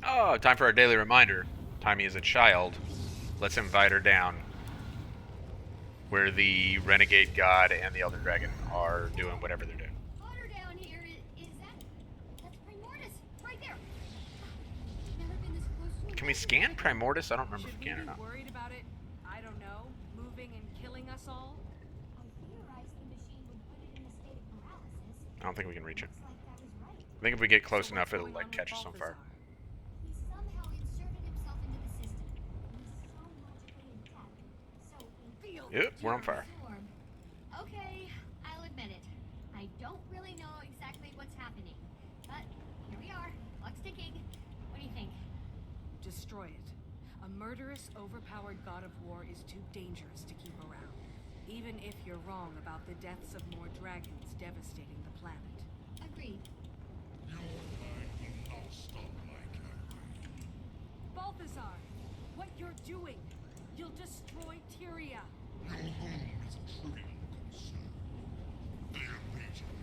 [SPEAKER 1] Oh, time for our daily reminder. Timmy is a child. Let's invite her down. Where the renegade god and the elder dragon are doing whatever they're doing.
[SPEAKER 2] Water down here. Is that's Primordus right there. Never been this close to
[SPEAKER 1] Can we scan Primordus? I don't remember if
[SPEAKER 8] Should
[SPEAKER 1] we can or
[SPEAKER 8] we
[SPEAKER 1] not.
[SPEAKER 8] be worried about it? I don't know. Moving and killing us all?
[SPEAKER 2] I theorized the machine would put it in a state of paralysis.
[SPEAKER 1] I don't think we can reach it.
[SPEAKER 2] Looks like that was right.
[SPEAKER 1] I think if we get close
[SPEAKER 8] So
[SPEAKER 1] enough,
[SPEAKER 8] what's
[SPEAKER 1] it'll
[SPEAKER 8] going
[SPEAKER 1] like
[SPEAKER 8] on
[SPEAKER 1] catch
[SPEAKER 8] with
[SPEAKER 1] us on fire.
[SPEAKER 8] Balthazar?
[SPEAKER 2] He somehow inserted himself into the system. He's so magically adept. So
[SPEAKER 1] Yep, we're on fire.
[SPEAKER 2] Okay, I'll admit it. I don't really know exactly what's happening. But here we are. Clock's ticking. What do you think?
[SPEAKER 8] Destroy it. A murderous, overpowered god of war is too dangerous to keep around. Even if you're wrong about the deaths of more dragons devastating the planet.
[SPEAKER 2] Agreed.
[SPEAKER 6] Your mind will not stop my captain.
[SPEAKER 8] Balthazar! What you're doing! You'll destroy Tyria.
[SPEAKER 6] Your home is a trivial concern. They have baited me,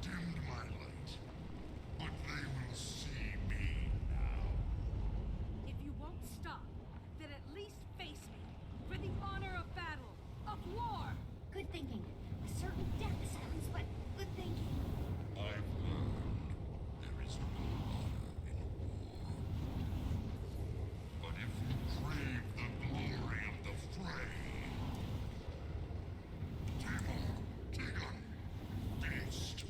[SPEAKER 6] dimmed my light, but they will see me now.
[SPEAKER 8] If you won't stop, then at least face me. For the honor of battle, of war!
[SPEAKER 2] Good thinking. A certain death sounds, but good thinking.
[SPEAKER 6] I've learned there is no honor in war. But if you crave the glory of the fray, Dagon, beast.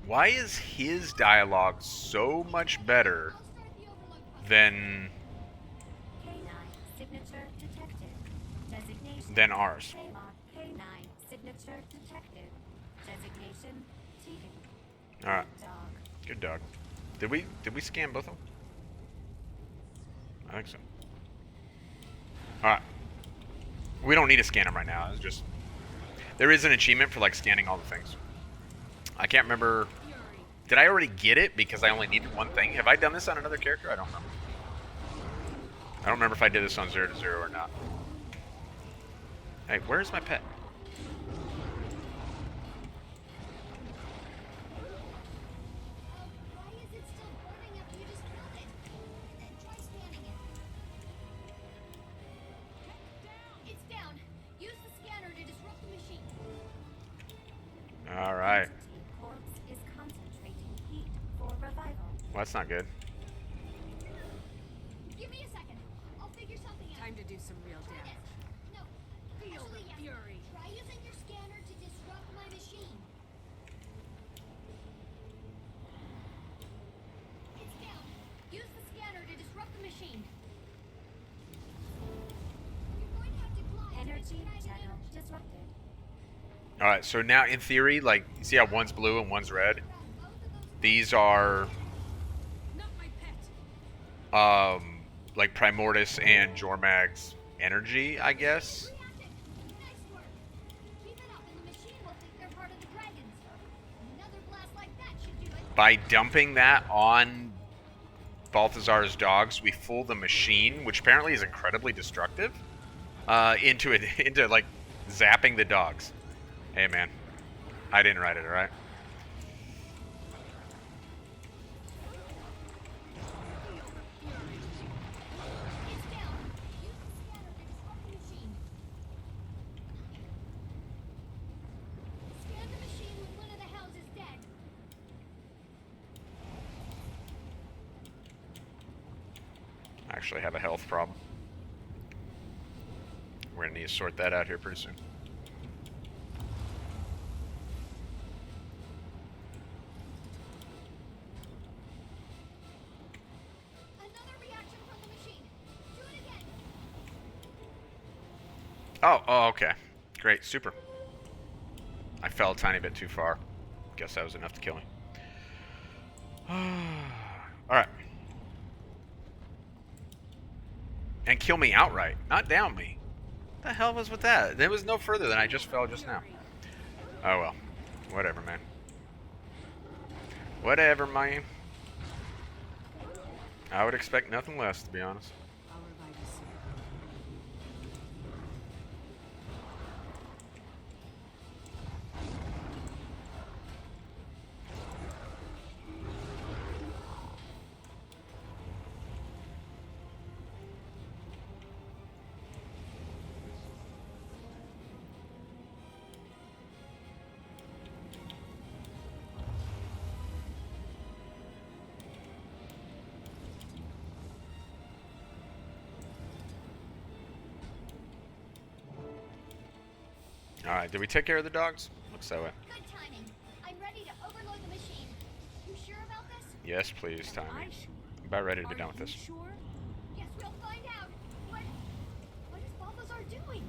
[SPEAKER 1] Why is his dialogue so much better than
[SPEAKER 12] Signature detected. Designation.
[SPEAKER 1] than ours?
[SPEAKER 12] K9 signature detected. Designation Tegan.
[SPEAKER 1] All right,
[SPEAKER 12] Dog.
[SPEAKER 1] good dog. Did we scan both of them? I think so. All right. We don't need to scan them right now. It's just there is an achievement for like scanning all the things. I can't remember. Did I already get it because I only needed one thing? Have I done this on another character? I don't remember. I don't remember if I did this on 0 to 0 or not. Hey, where's my pet?
[SPEAKER 2] Why is it still burning after you just killed it? And then try scanning it. It's down. Use the scanner to disrupt the machine.
[SPEAKER 1] All right.
[SPEAKER 12] Corpse is concentrating heat for revival.
[SPEAKER 1] Well, that's not good.
[SPEAKER 2] Give me a second. I'll figure something out.
[SPEAKER 8] Time to do some real
[SPEAKER 2] Try
[SPEAKER 8] damage.
[SPEAKER 2] this. No.
[SPEAKER 8] Feel
[SPEAKER 2] Actually,
[SPEAKER 8] the
[SPEAKER 2] yes.
[SPEAKER 8] fury.
[SPEAKER 2] Try using your scanner to disrupt my machine. It's down. Use the scanner to disrupt the machine. You're going to have to glide.
[SPEAKER 12] Energy
[SPEAKER 2] Try it again.
[SPEAKER 12] channel disrupted.
[SPEAKER 1] All right. So now, in theory, like, you see how one's blue and one's red? These are
[SPEAKER 8] Not my pet.
[SPEAKER 1] like Primordus and Jormag's energy, I guess.
[SPEAKER 2] Reacting. Nice work. Keep it up and the machine will think they're part of the dragons. Another blast like that should do it.
[SPEAKER 1] By dumping that on Balthazar's dogs, we fool the machine, which apparently is incredibly destructive, into like zapping the dogs. Hey man, I didn't write it, all right?
[SPEAKER 2] It's down. Use the scanner to disrupt the machine. Scan the machine when one of the hounds is dead.
[SPEAKER 1] I actually have a health problem. We're gonna need to sort that out here pretty soon.
[SPEAKER 2] Another reaction from the machine. Do it again.
[SPEAKER 1] Oh, okay. Great, super. I fell a tiny bit too far. Guess that was enough to kill me. Alright. And kill me outright, not down me. What the hell was with that? It was no further than I just fell just now. Oh well. Whatever, man. Whatever, man. I would expect nothing less, to be honest.
[SPEAKER 8] I'll revive you soon.
[SPEAKER 1] Alright, did we take care of the dogs? Looks that way.
[SPEAKER 2] Good timing. I'm ready to overload the machine. You sure about this?
[SPEAKER 1] Yes, please,
[SPEAKER 8] Am
[SPEAKER 1] Tommy.
[SPEAKER 8] I sure?
[SPEAKER 1] I'm about ready to be
[SPEAKER 8] Are
[SPEAKER 1] done with
[SPEAKER 8] you
[SPEAKER 1] this.
[SPEAKER 8] sure?
[SPEAKER 2] Yes, we'll find out. What is Balthazar doing?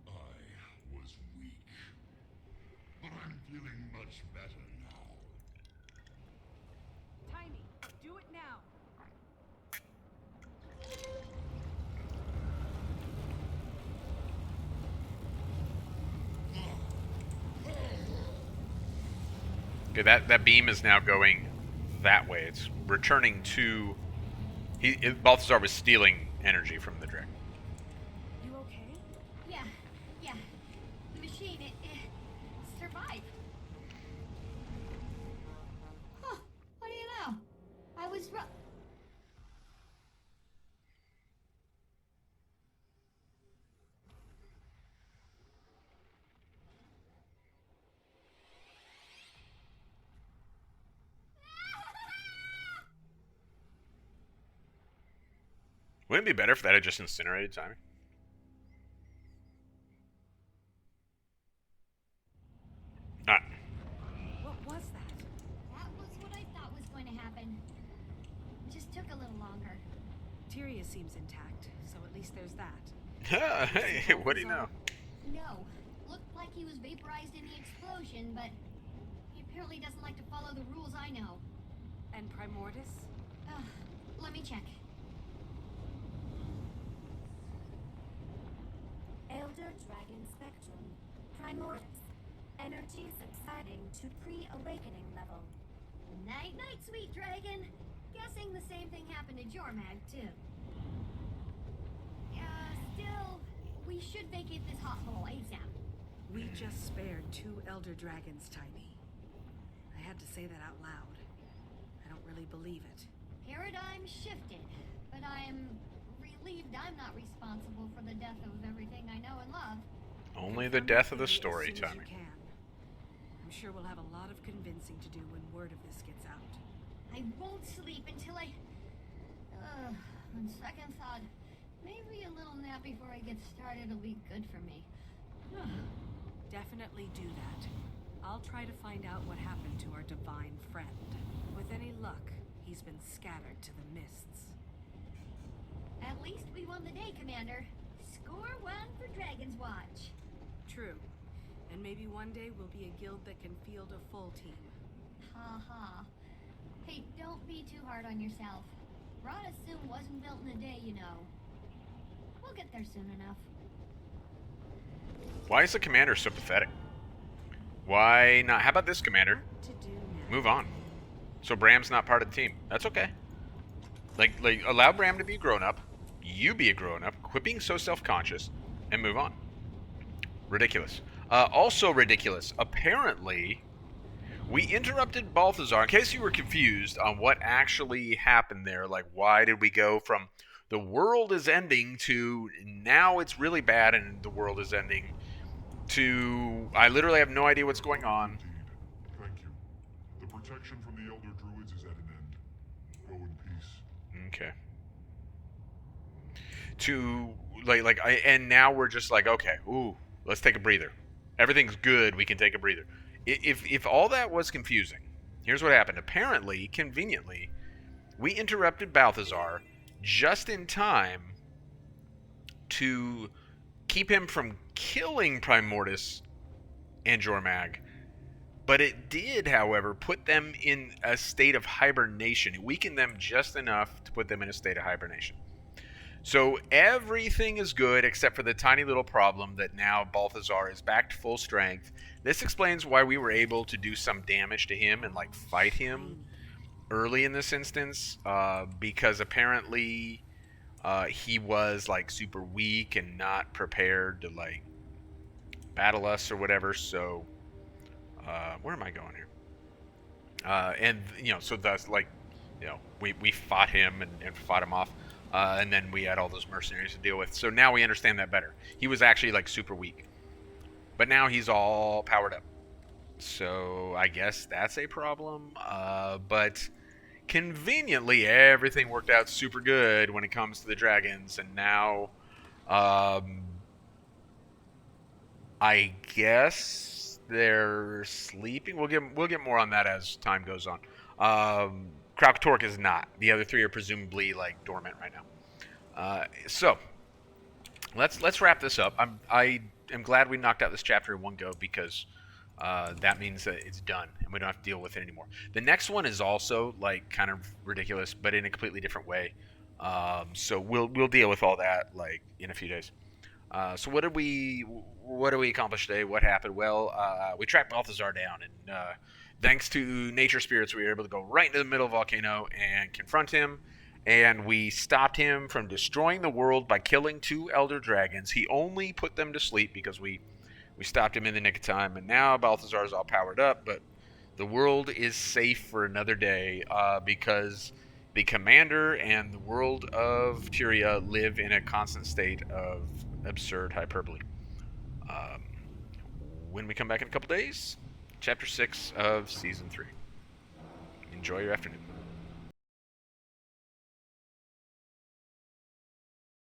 [SPEAKER 6] I was weak, but I'm feeling much better now.
[SPEAKER 8] Tiny, do it now.
[SPEAKER 1] Okay, that beam is now going that way. It's returning to... Balthazar was stealing energy from the dragon.
[SPEAKER 8] You okay?
[SPEAKER 2] Yeah. The machine, it survived. Huh. What do you know? I was
[SPEAKER 1] Wouldn't it be better if that had just incinerated Timmy? Alright.
[SPEAKER 8] What was that?
[SPEAKER 2] That was what I thought was going to happen. It just took a little longer.
[SPEAKER 8] Tyria seems intact, so at least there's that.
[SPEAKER 1] Hey, what do you know?
[SPEAKER 2] No. Looked like he was vaporized in the explosion, but he apparently doesn't like to follow the rules I know.
[SPEAKER 8] And Primordius?
[SPEAKER 2] Let me check.
[SPEAKER 12] Elder Dragon Spectrum. Primordius. Energy subsiding to pre-awakening level.
[SPEAKER 2] Night, sweet dragon. Guessing the same thing happened to Jormag, too. Still, we should vacate this hot hole ASAP.
[SPEAKER 8] We just spared 2 Elder Dragons, Tiny. I had to say that out loud. I don't really believe it.
[SPEAKER 2] Paradigm shifted, but I am relieved I'm not responsible for the death of everything I know and love.
[SPEAKER 1] Only the death of the story,
[SPEAKER 8] As soon as
[SPEAKER 1] Timmy.
[SPEAKER 8] you can. I'm sure we'll have a lot of convincing to do when word of this gets out.
[SPEAKER 2] I won't sleep until I... on second thought, maybe a little nap before I get started will be good for me.
[SPEAKER 8] Definitely do that. I'll try to find out what happened to our divine friend. With any luck, he's been scattered to the mists.
[SPEAKER 2] At least we won the day, Commander. Score 1 for Dragon's Watch.
[SPEAKER 8] True. And maybe one day we'll be a guild that can field a full team.
[SPEAKER 2] Ha. Hey, don't be too hard on yourself. Radasum wasn't built in a day, you know. We'll get there soon enough.
[SPEAKER 1] Why is the commander so pathetic? Why not? How about this, Commander?
[SPEAKER 8] What to do now?
[SPEAKER 1] Move on. So Bram's not part of the team. That's okay. Like allow Bram to be a grown-up. You be a grown-up. Quit being so self-conscious. And move on. Ridiculous. Also ridiculous. Apparently, we interrupted Balthazar. In case you were confused on what actually happened there, like why did we go from the world is ending to now it's really bad and the world is ending to I literally have no idea what's going on.
[SPEAKER 6] Indeed. Thank you. The protection from the Elder Druids is at an end. Go in peace.
[SPEAKER 1] Okay. And now we're just like, okay, let's take a breather. Everything's good, we can take a breather. If all that was confusing, here's what happened. Apparently, conveniently, we interrupted Balthazar just in time to keep him from killing Primordius and Jormag. But it did, however, put them in a state of hibernation. It weakened them just enough to put them in a state of hibernation. So everything is good except for the tiny little problem that now Balthazar is back to full strength. This explains why we were able to do some damage to him and fight him early in this instance, because apparently he was super weak and not prepared to battle us or whatever. So where am I going here? So thus we fought him and fought him off. And then we had all those mercenaries to deal with. So now we understand that better. He was actually super weak. But now he's all powered up. So I guess that's a problem. But conveniently, everything worked out super good when it comes to the dragons. And now, I guess they're sleeping. We'll get more on that as time goes on. Krautork is not. The other 3 are presumably dormant right now. So let's wrap this up. I am glad we knocked out this chapter in one go because that means that it's done and we don't have to deal with it anymore. The next one is also kind of ridiculous, but in a completely different way. So we'll deal with all that in a few days. So what did we accomplish today? What happened? Well, we tracked Balthazar down, and thanks to nature spirits, we were able to go right into the middle of the volcano and confront him. And we stopped him from destroying the world by killing 2 elder dragons. He only put them to sleep because we stopped him in the nick of time. And now Balthazar is all powered up, but the world is safe for another day because the commander and the world of Tyria live in a constant state of absurd hyperbole. Um, when we come back in a couple days, Chapter 6 of Season 3. Enjoy your afternoon.